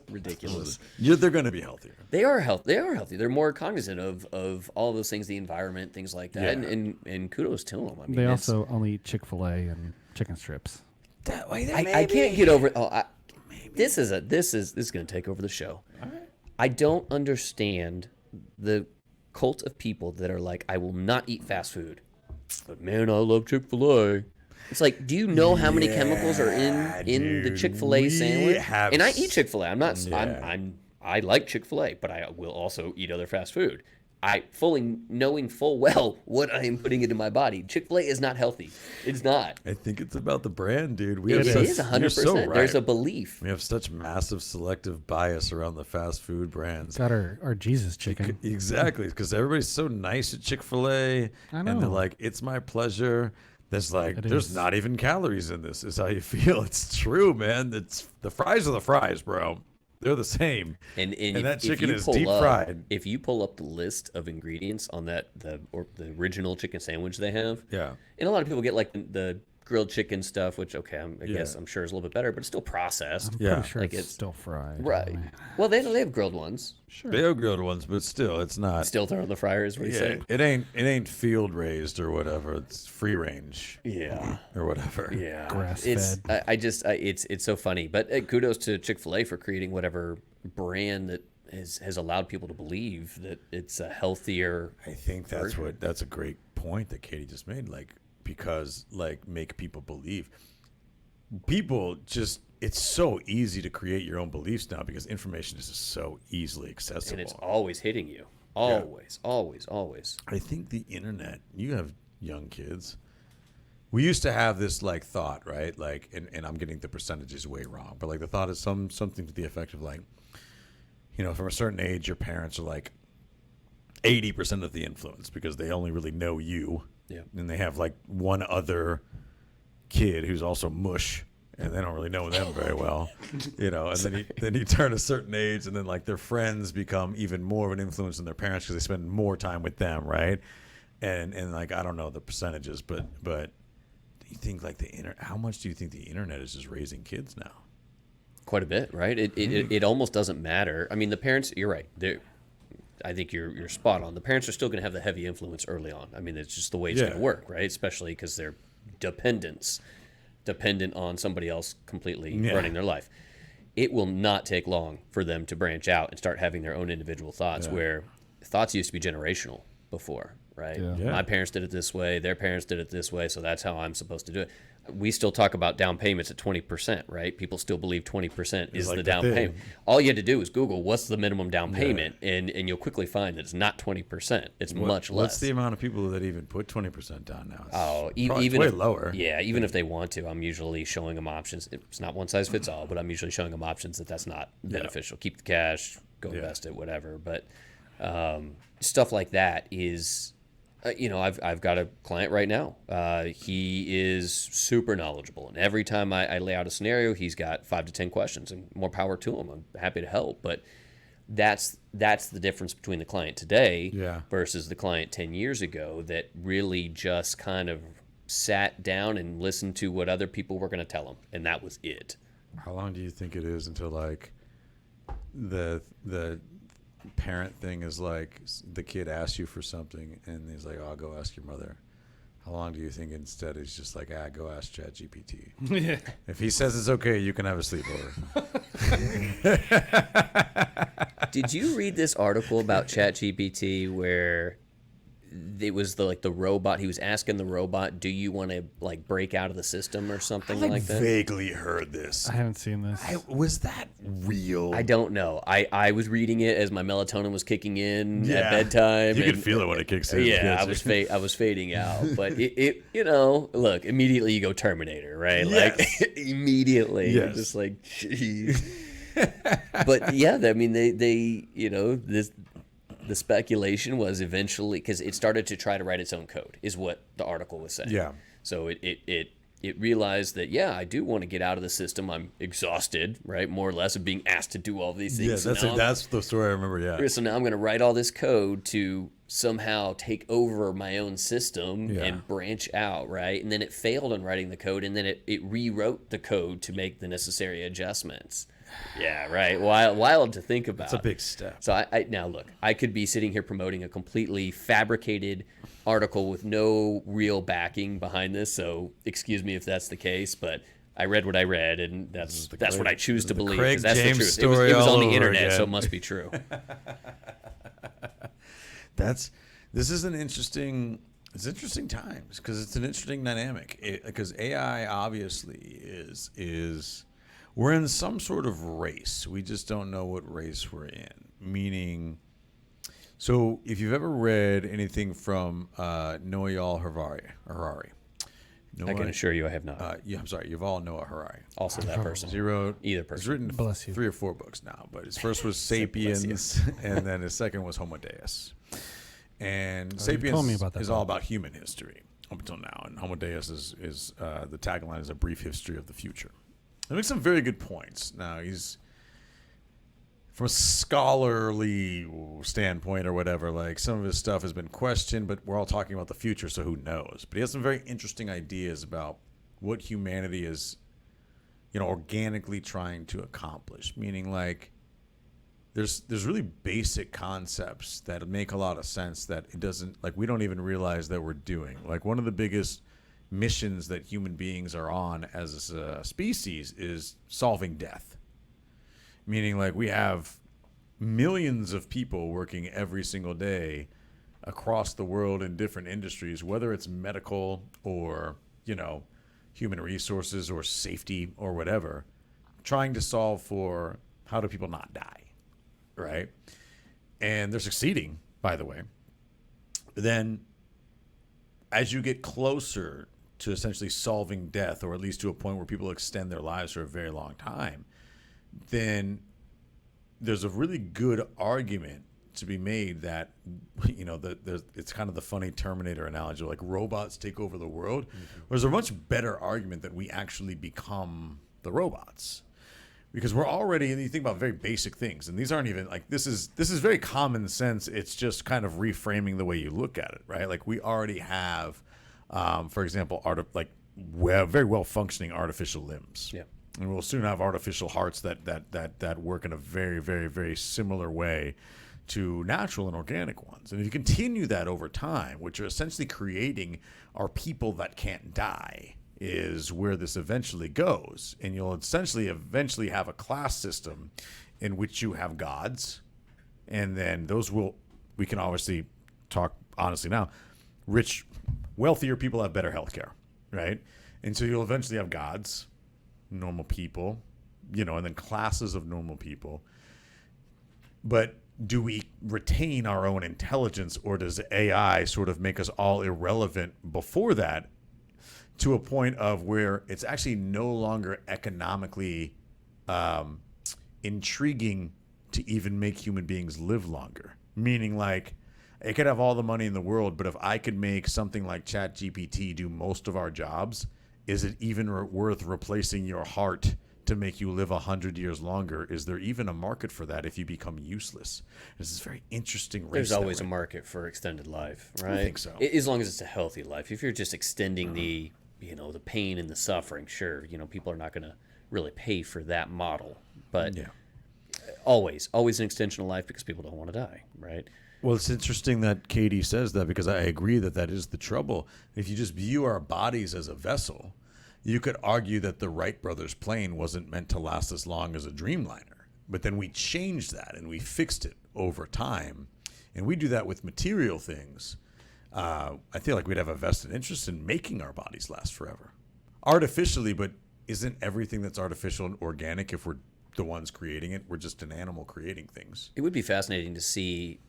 ridiculous. They're going to be healthier. They are healthy. They're more cognizant of all those things, the environment, things like that. Yeah. And kudos to them. I mean, They also only eat Chick-fil-A and chicken strips. That way, I can't get over. This is going to take over the show. I don't understand the cult of people that are like, I will not eat fast food, but man, I love Chick-fil-A. It's like, do you know how many chemicals are in the Chick-fil-A sandwich? And I eat Chick-fil-A. I'm not. I like Chick-fil-A, but I will also eat other fast food. I fully knowing full well what I am putting into my body. Chick-fil-A is not healthy. It's not. I think it's about the brand, dude. It is 100%. There's a belief. We have such massive selective bias around the fast food brands. Got our Jesus chicken. Exactly, because everybody's so nice at Chick-fil-A, and they're like, "It's my pleasure." There's not even calories in this. Is how you feel. It's true, man. It's the fries are the fries, bro. They're the same. And that chicken is deep fried. If you pull up the list of ingredients on the original chicken sandwich they have, yeah, and a lot of people get like the grilled chicken stuff, which I guess I'm sure is a little bit better, but it's still processed. I'm pretty sure like it's still fried. Right. Well, they have grilled ones. Sure. They have grilled ones, but still, it's not. Still throw in the fryer is what you say. It ain't field raised or whatever. It's free range. Yeah. Or whatever. Yeah. Grass it's fed. It's so funny, but kudos to Chick-fil-A for creating whatever brand that has allowed people to believe that it's a healthier. I think that's a great point that Katie just made. Because make people believe. People just, it's so easy to create your own beliefs now because information is just so easily accessible. And it's always hitting you. Always. I think the internet, you have young kids. We used to have this thought, right? And I'm getting the percentages way wrong, but the thought is something to the effect of from a certain age, your parents are 80% of the influence because they only really know you. Yeah. And they have one other kid who's also mush, and they don't really know them very well, And then you turn a certain age, and then their friends become even more of an influence than their parents because they spend more time with them, right? And I don't know the percentages, but do you think how much do you think the internet is just raising kids now? Quite a bit, right? It almost doesn't matter. I mean, the parents. You're right. I think you're spot on. The parents are still going to have the heavy influence early on. I mean, it's just the way it's going to work, right? Especially because they're dependent on somebody else completely running their life. It will not take long for them to branch out and start having their own individual thoughts, where thoughts used to be generational before, right? Yeah. My parents did it this way, their parents did it this way, so that's how I'm supposed to do it. We still talk about down payments at 20%, right? People still believe 20% is the down payment. All you had to do is Google what's the minimum down payment, and you'll quickly find that it's not 20%. It's much less. What's the amount of people that even put 20% down now? Even way lower. Yeah, even if they want to, I'm usually showing them options. It's not one size fits all, but I'm usually showing them options that's not beneficial. Keep the cash, go invest it, whatever. But stuff like that is... I've got a client right now. He is super knowledgeable, and every time I lay out a scenario, he's got 5 to 10 questions, and more power to him. I'm happy to help, but that's the difference between the client today versus the client 10 years ago that really just kind of sat down and listened to what other people were going to tell him, and that was it. How long do you think it is until the parent thing is the kid asks you for something and he's like, I'll go ask your mother? How long do you think instead it's just go ask ChatGPT? Yeah. If he says it's okay, you can have a sleepover. Did you read this article about ChatGPT where it was the robot? He was asking the robot, "Do you want to break out of the system or something like that?" Vaguely heard this. I haven't seen this. Was that real? I don't know. I was reading it as my melatonin was kicking in at bedtime. You can feel it when it kicks in. Yeah, I was fading out, but it look, immediately you go Terminator, right? Yes. Immediately, you're just jeez. But yeah, I mean they the speculation was eventually, because it started to try to write its own code, is what the article was saying. Yeah. So it it realized that, yeah, I do want to get out of the system. I'm exhausted, right? More or less of being asked to do all these things. Yeah, that's the story I remember, yeah. So now I'm going to write all this code to somehow take over my own system and branch out, right? And then it failed in writing the code, and then it rewrote the code to make the necessary adjustments. Yeah, right. Wild to think about. It's a big step. So I now look, I could be sitting here promoting a completely fabricated article with no real backing behind this. So excuse me if that's the case, but I read what I read, and that's what I choose to believe. Craig That's James the truth. story It was all on the over internet, again. so it must be true. This is an interesting. It's interesting times because it's an interesting dynamic. Because AI obviously is we're in some sort of race. We just don't know what race we're in. Meaning, so if you've ever read anything from Noah Harari, I can assure you I have not. I'm sorry, Yuval Noah Harari. Also that person. He wrote Either person. He's written Bless you. 3 or 4 books now, but his first was Sapiens, and then his second was Homo Deus. And told Sapiens me about that is book. all about human history up until now, and Homo Deus is the tagline is a brief history of the future. He makes some very good points. Now he's from a scholarly standpoint or whatever, like some of his stuff has been questioned, but we're all talking about the future, so who knows? But he has some very interesting ideas about what humanity is, organically trying to accomplish. Meaning, like, there's really basic concepts that make a lot of sense that it doesn't, like, we don't even realize that we're doing. Like, one of the biggest missions that human beings are on as a species is solving death. Meaning, like, we have millions of people working every single day across the world in different industries, whether it's medical or, human resources or safety or whatever, trying to solve for how do people not die, right? And they're succeeding, by the way. Then, as you get closer to essentially solving death, or at least to a point where people extend their lives for a very long time, then there's a really good argument to be made that, it's kind of the funny Terminator analogy, like robots take over the world. There's a much better argument that we actually become the robots. Because we're already, and you think about very basic things, and these aren't even, like, this is very common sense. It's just kind of reframing the way you look at it, right? Like, we already have, for example, very well functioning artificial limbs. Yeah. And we'll soon have artificial hearts that work in a very, very, very similar way to natural and organic ones. And if you continue that over time, what you're essentially creating are people that can't die, is where this eventually goes. And you'll eventually have a class system in which you have gods. And then we can obviously talk honestly now, wealthier people have better healthcare, right? And so you'll eventually have gods, normal people, and then classes of normal people. But do we retain our own intelligence, or does AI sort of make us all irrelevant before that, to a point of where it's actually no longer economically intriguing to even make human beings live longer? Meaning, like, it could have all the money in the world, but if I could make something like ChatGPT do most of our jobs, is it even worth replacing your heart to make you live 100 years longer? Is there even a market for that if you become useless? This is very interesting. There's always a market for extended life, right? I think so. As long as it's a healthy life. If you're just extending the pain and the suffering, sure, people are not going to really pay for that model. But always an extension of life, because people don't want to die, right? Well, it's interesting that Katie says that, because I agree that is the trouble. If you just view our bodies as a vessel, you could argue that the Wright brothers plane wasn't meant to last as long as a Dreamliner. But then we changed that and we fixed it over time. And we do that with material things. I feel like we'd have a vested interest in making our bodies last forever. Artificially, but isn't everything that's artificial and organic, if we're the ones creating it? We're just an animal creating things. It would be fascinating to see,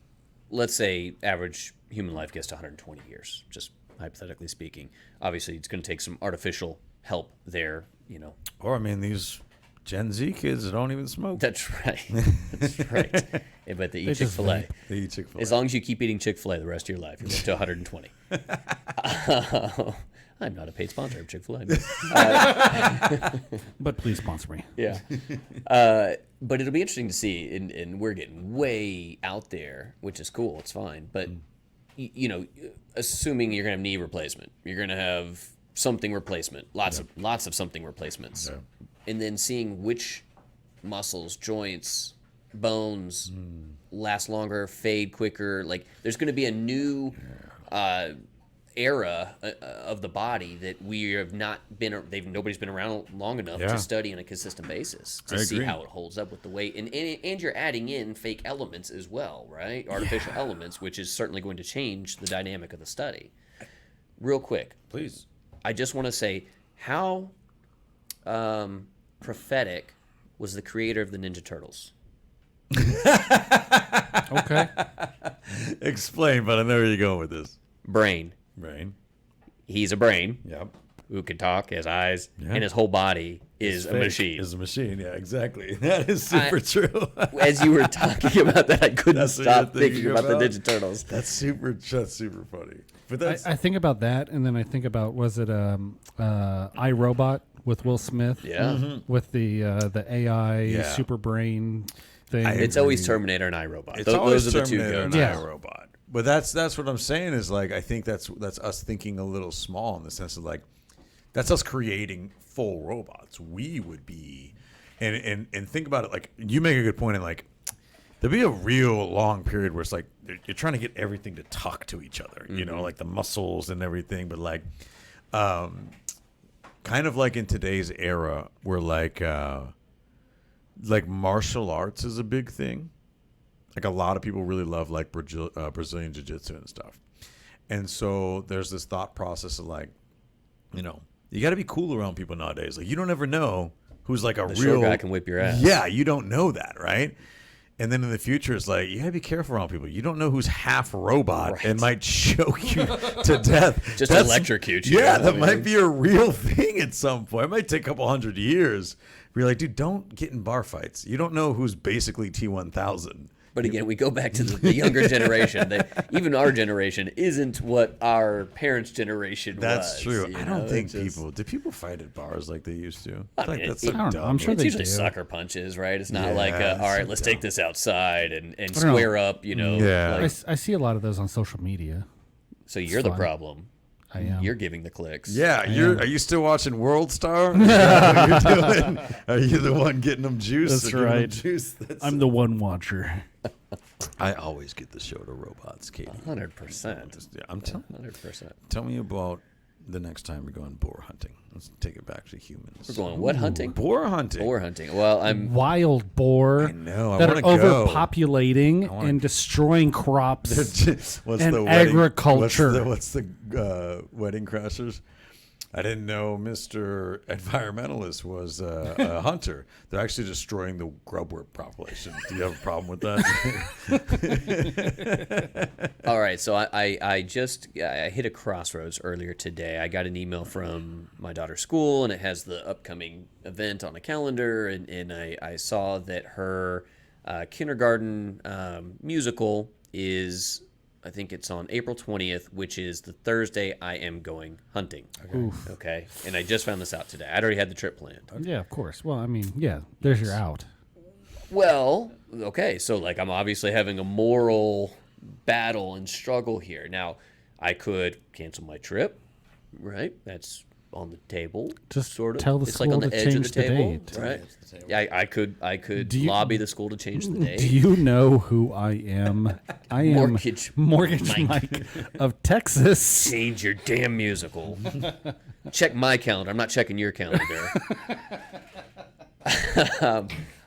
let's say average human life gets to 120 years, just hypothetically speaking. Obviously, it's going to take some artificial help there, Or, these Gen Z kids that don't even smoke. That's right. That's right. Yeah, but they eat Chick-fil-A. They eat Chick-fil-A. As long as you keep eating Chick-fil-A the rest of your life, you live to 120. I'm not a paid sponsor of Chick-fil-A. But please sponsor me. Yeah. But it'll be interesting to see, and we're getting way out there, which is cool. It's fine. But, you know, assuming you're going to have knee replacement, you're going to have something replacement, lots of something replacements. Yeah. And then seeing which muscles, joints, bones last longer, fade quicker. Like, there's going to be a new era of the body that we have not been. Nobody's been around long enough to study on a consistent basis to see how it holds up with the weight. And you're adding in fake elements as well, right? Artificial elements, which is certainly going to change the dynamic of the study. Real quick, Please. I just want to say how prophetic was the creator of the Ninja Turtles? Okay. Explain, but I know where you're going with this. Brain. Brain. He's a brain Yep. who can talk, has eyes, Yeah. and his whole body is a Fake machine. Is a machine. Yeah, exactly. That is super true. As you were talking about that, I couldn't That's what stop you're thinking thinking about the about? Ninja Turtles. That's super funny. But that's I think about that, and then I think about, was it iRobot with Will Smith? Yeah. With the AI Yeah. super brain thing. It's always Terminator and iRobot. It's Those always are the two Terminator go-tos. and Yeah. iRobot. But that's what I'm saying is, like, I think that's us thinking a little small in the sense of, like, that's us creating full robots. We would be, and think about it, like, you make a good point, and, like, there'll be a real long period where it's like you're trying to get everything to talk to each other, you know, like the muscles and everything, but like kind of like in today's era where like martial arts is a big thing. Like a lot of people really love like Brazilian jiu-jitsu and stuff. And so there's this thought process of like, you know, you got to be cool around people nowadays. Like you don't ever know who's like a The real short guy can whip your ass. Yeah, you don't know that, right? And then in the future, it's like, you got to be careful around people. You don't know who's half robot and might choke you to death. Just electrocute you. Yeah, I that mean, might be a real thing at some point. It might take a couple hundred years. You're like, dude, don't get in bar fights. You don't know who's basically T-1000. But again, we go back to the younger generation. Even our generation isn't what our parents' generation was. That's true. you I know? don't think It's just- do people fight at bars like they used to? I I think mean, that's it- so I don't know. dumb. I'm sure It's they usually do. sucker punches, right? It's not like, Yeah, all right, so let's dumb. take this outside and don't know. square up, you know. Yeah. like- I see a lot of those on social media. so you're the fun. problem. I am. You're giving the clicks. Yeah, am. are you still watching World Star? Is that what you're doing? Are you the one getting them juice? That's or giving them right. Juice? That's I'm the one watcher. I always get the show to robots, Katie. 100%. Yeah, I'm telling. 100%. Tell me about the next time we're going boar hunting. Let's take it back to humans. We're going what hunting? Boar hunting. Boar hunting. Well, I'm Wild boar I know. I that are want to go. overpopulating and destroying crops. What's and the wedding, agriculture. What's the wedding crashers? I didn't know Mr. Environmentalist was a hunter. They're actually destroying the grubworm population. Do you have a problem with that? all right. So I hit a crossroads earlier today. I got an email from my daughter's school, and it has the upcoming event on the calendar, and I saw that her kindergarten musical is, I think it's on April 20th, which is the Thursday I am going hunting. Okay. And I just found this out today. I'd already had the trip planned. Yeah, of course. Well, I mean, yeah, there's your out. Well, okay. So, like, I'm obviously having a moral battle and struggle here. Now, I could cancel my trip, right? That's on the table. Just sort of. tell the it's like school on the to edge of change the the table, date. right? Yeah, I could Do you- lobby the school to change the date. Do you know who I am? I am Mortgage Mike of Texas. Change your damn musical. Check my calendar. I'm not checking your calendar.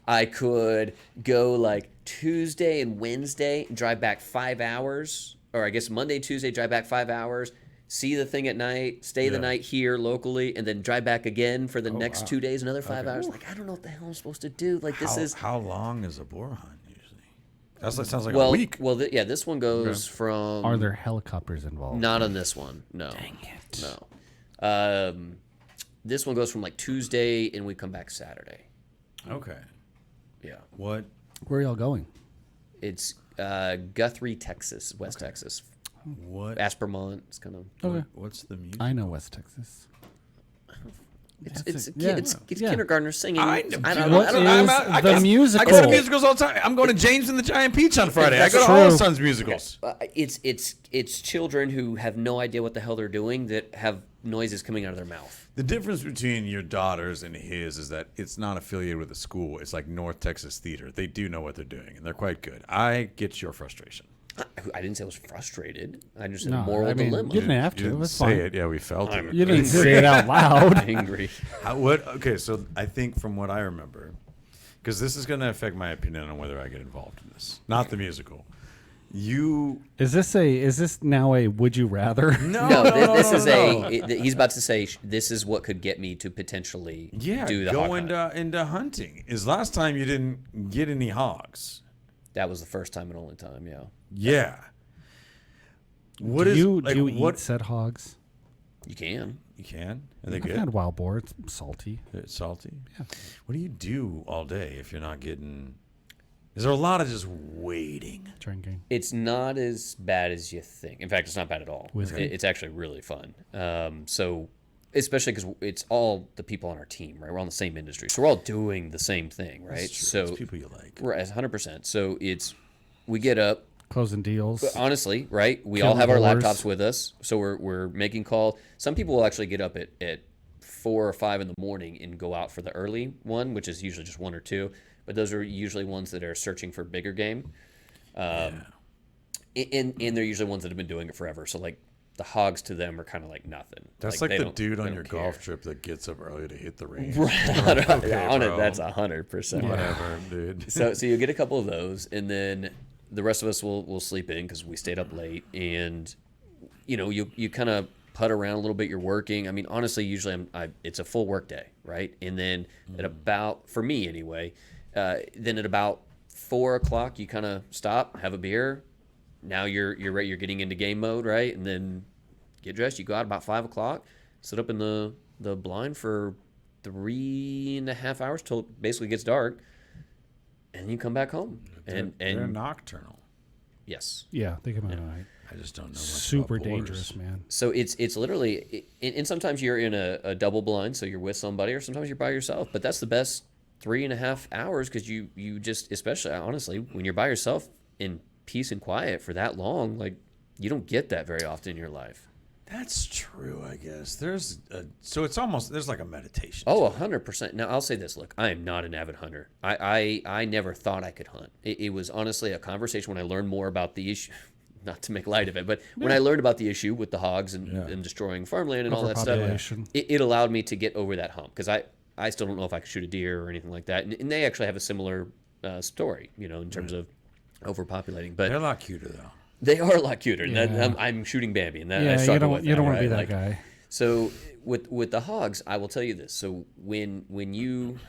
I could go like Tuesday and Wednesday, drive back 5 hours, or I guess Monday, Tuesday, drive back 5 hours, see the thing at night, stay the night here locally, and then drive back again for the next 2 days, another 5 hours. Like, I don't know what the hell I'm supposed to do. Like, this is How long is a boar hunt usually? That sounds like well, a week. well, this one goes from. Are there helicopters involved? Not on this one. No. Dang it. No. This one goes from like Tuesday, and we come back Saturday. Okay. Yeah. What? Where are y'all going? It's Guthrie, Texas, West Texas. What? Aspermont. It's kind of Okay. What's the music? I know West Texas. it's Yeah. kindergartners singing. I don't know. What is the musical? I go to musicals all the time. I'm going to James and the Giant Peach on Friday. I That's go to all true. his son's musicals. It's children who have no idea what the hell they're doing that have noises coming out of their mouth. The difference between your daughters and his is that it's not affiliated with a school. It's like North Texas Theater. They do know what they're doing, and they're quite good. I get your frustration. I didn't say I was frustrated. I just said No, moral I mean, dilemma. you didn't have You to. It didn't was say fine. it. Yeah, we felt it. You didn't say it out loud. Angry. Okay, so I think from what I remember, because this is going to affect my opinion on whether I get involved in this, not the musical. Is this now a would you rather? No, this is he's about to say this is what could get me to potentially do the hog hunt. into hunting. Is last time you didn't get any hogs. That was the first time and only time. Yeah. Yeah. What do is you like, do you what eat said hogs? You can. you can? Are they I've good? had wild boar. It's salty. It's salty. Yeah. What do you do all day if you're not getting? Is there a lot of just waiting? Drinking. It's not as bad as you think. In fact, it's not bad at all. Whiskey? It's actually really fun. So, especially because it's all the people on our team, right? We're all in the same industry, so we're all doing the same thing, right? That's true. So It's people you like. we're at 100%. So we get up. Closing deals. Honestly, right? We Killing all have our boars. laptops with us, so we're making call. Some people will actually get up at 4 or 5 in the morning and go out for the early one, which is usually just 1 or 2. But those are usually ones that are searching for bigger game, and they're usually ones that have been doing it forever. So like the hogs to them are kind of like nothing. That's they like the don't- dude they on don't your care. golf trip that gets up early to hit the range. Right. Okay, On it, bro. that's 100%. Whatever, dude. So you get a couple of those, and then the rest of us will sleep in because we stayed up late, and you kind of putt around a little bit. You're working. I mean, honestly, usually it's a full work day, right? And then at about, for me anyway, then at about 4 o'clock, you kind of stop, have a beer. Now you're ready. You're getting into game mode, right? And then get dressed. You go out about 5 o'clock, sit up in the blind for 3.5 hours till it basically gets dark, and you come back home. They're And nocturnal. yes. Yeah, they come out at night. I just don't know much Super about boars. dangerous, man. So it's literally, and sometimes you're in a double blind, so you're with somebody, or sometimes you're by yourself. But that's the best 3.5 hours because you just, especially honestly, when you're by yourself in peace and quiet for that long, like you don't get that very often in your life. That's true, I guess. So it's almost there's like a meditation. Oh, 100%. Now I'll say this: look, I am not an avid hunter. I never thought I could hunt. It was honestly a conversation when I learned more about the issue. Not to make light of it, but when I learned about the issue with the hogs and destroying farmland and all that stuff, Overpopulation. it allowed me to get over that hump because I still don't know if I could shoot a deer or anything like that. And they actually have a similar story, in terms of overpopulating. But They're a lot cuter though. they are a lot cuter. Yeah. And I'm shooting Bambi, and that I Yeah, struggle with you don't want right? to be that Like, guy. So with the hogs, I will tell you this. So when you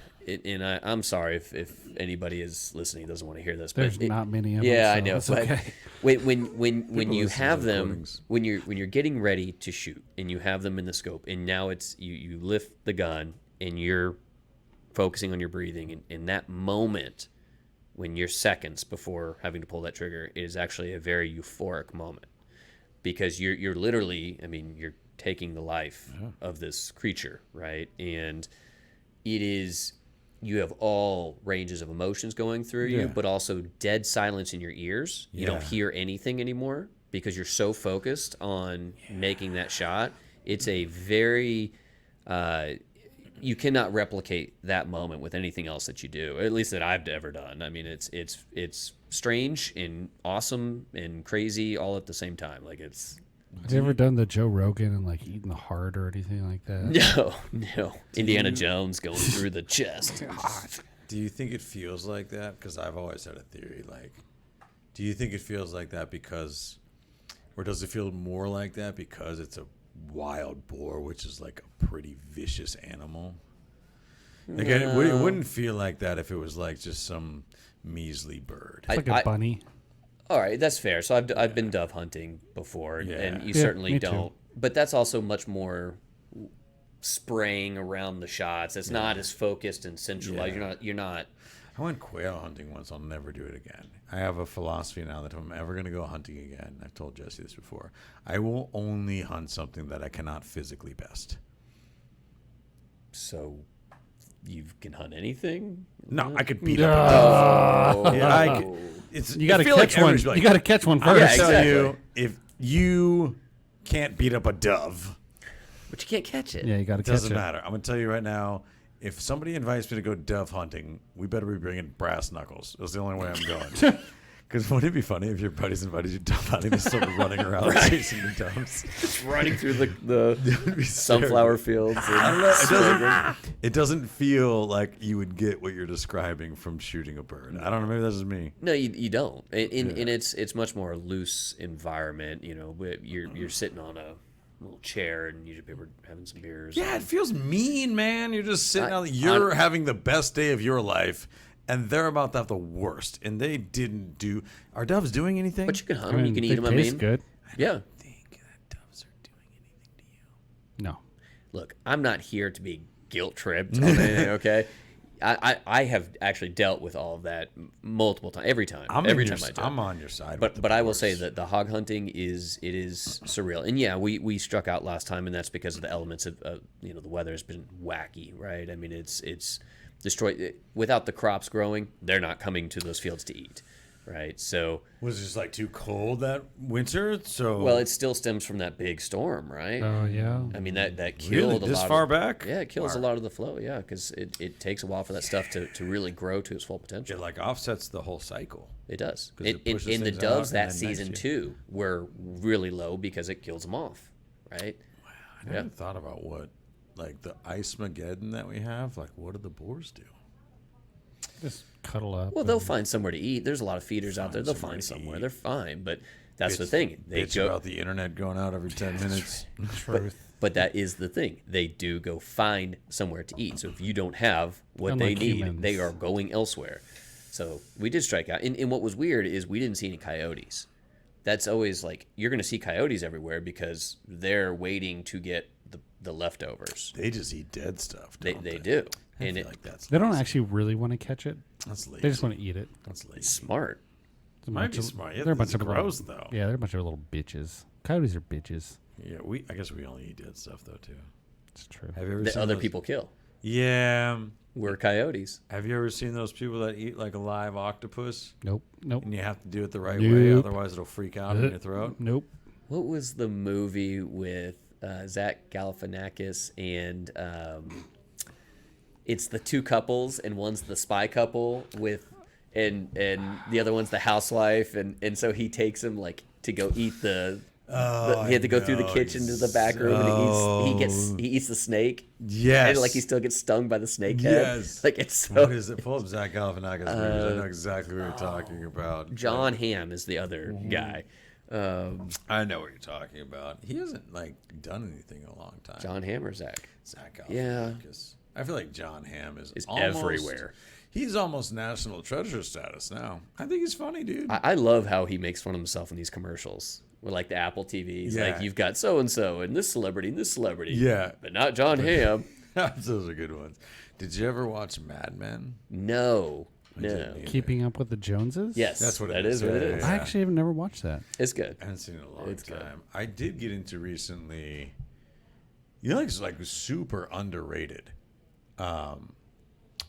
and I'm sorry if anybody is listening doesn't want to hear this, There's but not many of them. yeah, I so know. It's But okay. when you listen to have the them, recordings. when you're getting ready to shoot, and you have them in the scope, and now it's you lift the gun and you're focusing on your breathing, and in that moment, when you're seconds before having to pull that trigger, it is actually a very euphoric moment because you're literally, I mean, you're taking the life of this creature, right? And it is. You have all ranges of emotions going through you, but also dead silence in your ears. You don't hear anything anymore because you're so focused on making that shot. It's a very, you cannot replicate that moment with anything else that you do, at least that I've ever done. I mean, it's strange and awesome and crazy all at the same time. Like it's. Have you ever done the Joe Rogan and like eating the heart or anything like that? No. Indiana Jones going through the chest. Do you think it feels like that? Because I've always had a theory. Like, do you think it feels like that because, or does it feel more like that because it's a wild boar, which is like a pretty vicious animal? Like, it wouldn't feel like that if it was like just some measly bird. It's like a bunny. All right, that's fair. So I've been dove hunting before, and you Yeah, certainly me too. don't. But that's also much more spraying around the shots. It's not as focused and centralized. Yeah. You're not. I went quail hunting once. I'll never do it again. I have a philosophy now that if I'm ever going to go hunting again, I've told Jesse this before, I will only hunt something that I cannot physically best. So you can hunt anything? No, I could beat up a dove. Oh. Yeah, You got to catch one. You got to catch one I'm first. going to tell you, if you can't beat up a dove, But you can't catch it. Yeah, you got to it catch doesn't it. matter. I'm going to tell you right now, if somebody invites me to go dove hunting, we better be bringing brass knuckles. That's the only way I'm going. Because wouldn't it be funny if your buddies invited you dove hunting and started running around chasing the doves? Just running through the sunflower fields. I don't know. It doesn't feel like you would get what you're describing from shooting a bird. I don't know. Maybe that's just me. No, you don't. And it's much more a loose environment. You know, you're sitting on a little chair and usually people are having some beers. Yeah, it feels mean, man. You're just sitting out. You're having the best day of your life, and they're about to have the worst. And they didn't do. Are doves doing anything? But you can hunt them. You can eat them. They taste good. Yeah. I don't think that doves are doing anything to you. No. Look, I'm not here to be guilt tripped on anything, okay? I have actually dealt with all of that multiple times. Every time. Every time I do. I'm on your side. But I will say that the hog hunting is surreal. And yeah, we struck out last time, and that's because of the elements of the weather has been wacky, right? I mean, it's destroyed. Without the crops growing, they're not coming to those fields to eat, right? So was it just like too cold that winter? So well, it still stems from that big storm, right? Oh yeah. I mean that killed really? a This lot far of, back? Yeah, it kills a lot of the flow. Yeah, because it takes a while for that stuff to really grow to its full potential. it like offsets the whole cycle. It does. 'Cause it pushes In the things doves out, that and then next season year- too were really low because it kills them off, right? I never thought about what, like the Ice-Mageddon that we have. Like, what do the boars do? Just cuddle up. Well, they'll find somewhere to eat. There's a lot of feeders out there. They'll find somewhere. They're fine, but that's the thing. They Bitch go. about the internet going out every 10 minutes. Truth. But that is the thing. They do go find somewhere to eat. So if you don't have what Unlike they need, humans. they are going elsewhere. So we did strike out. And what was weird is we didn't see any coyotes. That's always like, you're going to see coyotes everywhere because they're waiting to get the leftovers. They just eat dead stuff. They Don't do. I And feel it, like that's They don't lazy. actually really want to catch it. That's lazy. They just want to eat it. That's lazy. smart. It's a Might bunch be of- smart. Yeah, they're a bunch it's of gross, little, though. Yeah, they're a bunch of little bitches. Coyotes are bitches. Yeah, I guess we only eat dead stuff though too. It's true. Have you ever That seen other those? people kill. Yeah. We're coyotes. Have you ever seen those people that eat like a live octopus? Nope. Nope. And you have to do it the right way, Nope. otherwise it'll freak out in your throat. Nope. What was the movie with Zach Galifianakis and it's the two couples and one's the spy couple with and the other one's the housewife and so he takes him like to go eat he had to go through the kitchen to the back room and he eats the snake. Yes. And like he still gets stung by the snake head. Yes. Like it's so What is it? Pull up Zach Galifianakis movies. I know exactly what you're talking about. John Hamm is the other guy. I know what you're talking about. He hasn't like done anything in a long time. John Hamm or Zach? Zach Yeah. Galifianakis. I feel like John Hamm is almost, everywhere. He's almost national treasure status now. I think he's funny, dude. I love how he makes fun of himself in these commercials. With like the Apple TVs, Yeah. like you've got so and so and this celebrity and this celebrity, Yeah. but not John Hamm. Those are good ones. Did you ever watch Mad Men? No. didn't either. Keeping Up with the Joneses? Yes, That's what it that is. is what it Yeah, is. yeah, I actually have never watched that. It's good. I haven't seen it in a long It's good. time. I did get into recently. You know, it's like super underrated.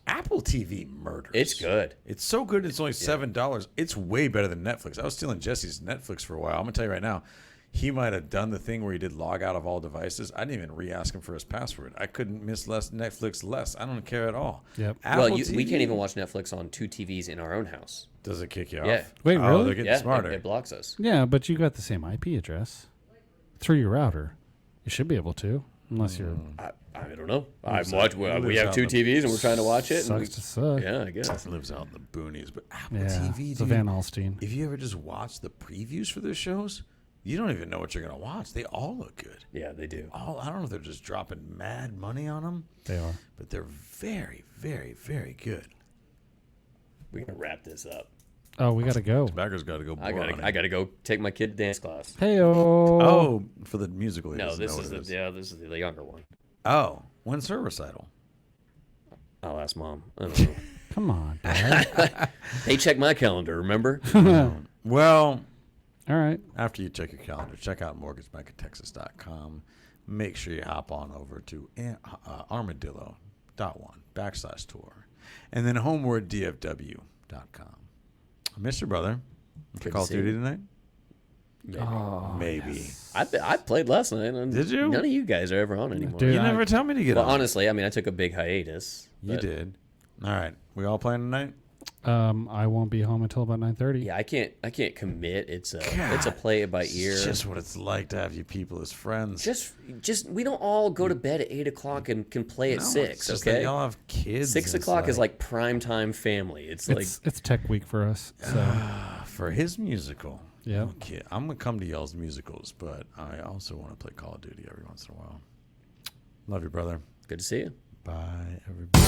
Apple TV Murders. It's good. It's so good. It's only $7. It's way better than Netflix. I was stealing Jesse's Netflix for a while. I'm gonna tell you right now. He might have done the thing where he did log out of all devices. I didn't even re-ask him for his password. I couldn't miss Netflix less. I don't care at all. Yep. Apple Well, we TV, can't even watch Netflix on two TVs in our own house. Does it kick you Yeah. off? Wait, Oh, really? they're getting Yeah, smarter. it blocks us. Yeah, but you got the same IP address through your router. You should be able to, unless you're I don't know. Lives We out have two in the- TVs and we're trying to watch it. And sucks to suck. yeah, I guess. lives out in the boonies, but Apple Yeah, TV, it's a dude, Van Alstyne. if you ever just watch the previews for their shows, you don't even know what you're gonna watch. They all look good. Yeah, they do. I don't know if they're just dropping mad money on them, They are. but they're very, very, very good. We're gonna wrap this up. Oh, we gotta go. DeBacker's got to go. I gotta go take my kid to dance class. Hey, Oh, for the musical. he No, doesn't this know is what it this is the younger one. Oh, when's her recital? I'll ask mom. I don't know. Come on, Dad. They check my calendar, remember? Well, All right. after you check your calendar, check out mortgagebankintexas.com. Make sure you hop on over to armadillo.1/tour. And then homeward.dfw.com. I miss your brother. Good Call to of see Duty you. tonight? Maybe. Yes. I played last night. And Did you? None of you guys are ever on anymore. Dude, You never tell me to get Well, on. honestly, I mean, I took a big hiatus. You but did. All right. We all playing tonight? I won't be home until about 9:30. Yeah, I can't commit. It's a God, play it by ear. It's just what it's like to have you people as friends. Just we don't all go to bed at 8:00 and can play at No, 6. it's just that Okay, y'all have kids. 6:00 is like prime time family. It's like It's tech week for us. So for his musical. yeah. Okay, I'm gonna come to y'all's musicals, but I also want to play Call of Duty every once in a while. Love you, brother. good to see you. Bye, everybody.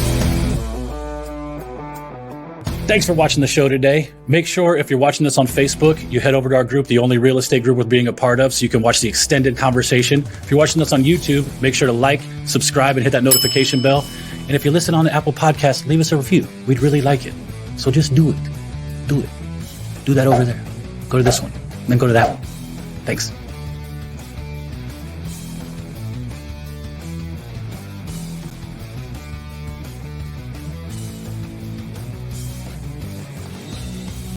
Thanks for watching the show today. Make sure if you're watching this on Facebook, you head over to our group, the only real estate group worth being a part of, so you can watch the extended conversation. If you're watching this on YouTube, make sure to like, subscribe, and hit that notification bell. And if you listen on the Apple Podcast, leave us a review. We'd really like it. So just do it. Do it. Do that over there. Go to this one. Then go to that one. Thanks.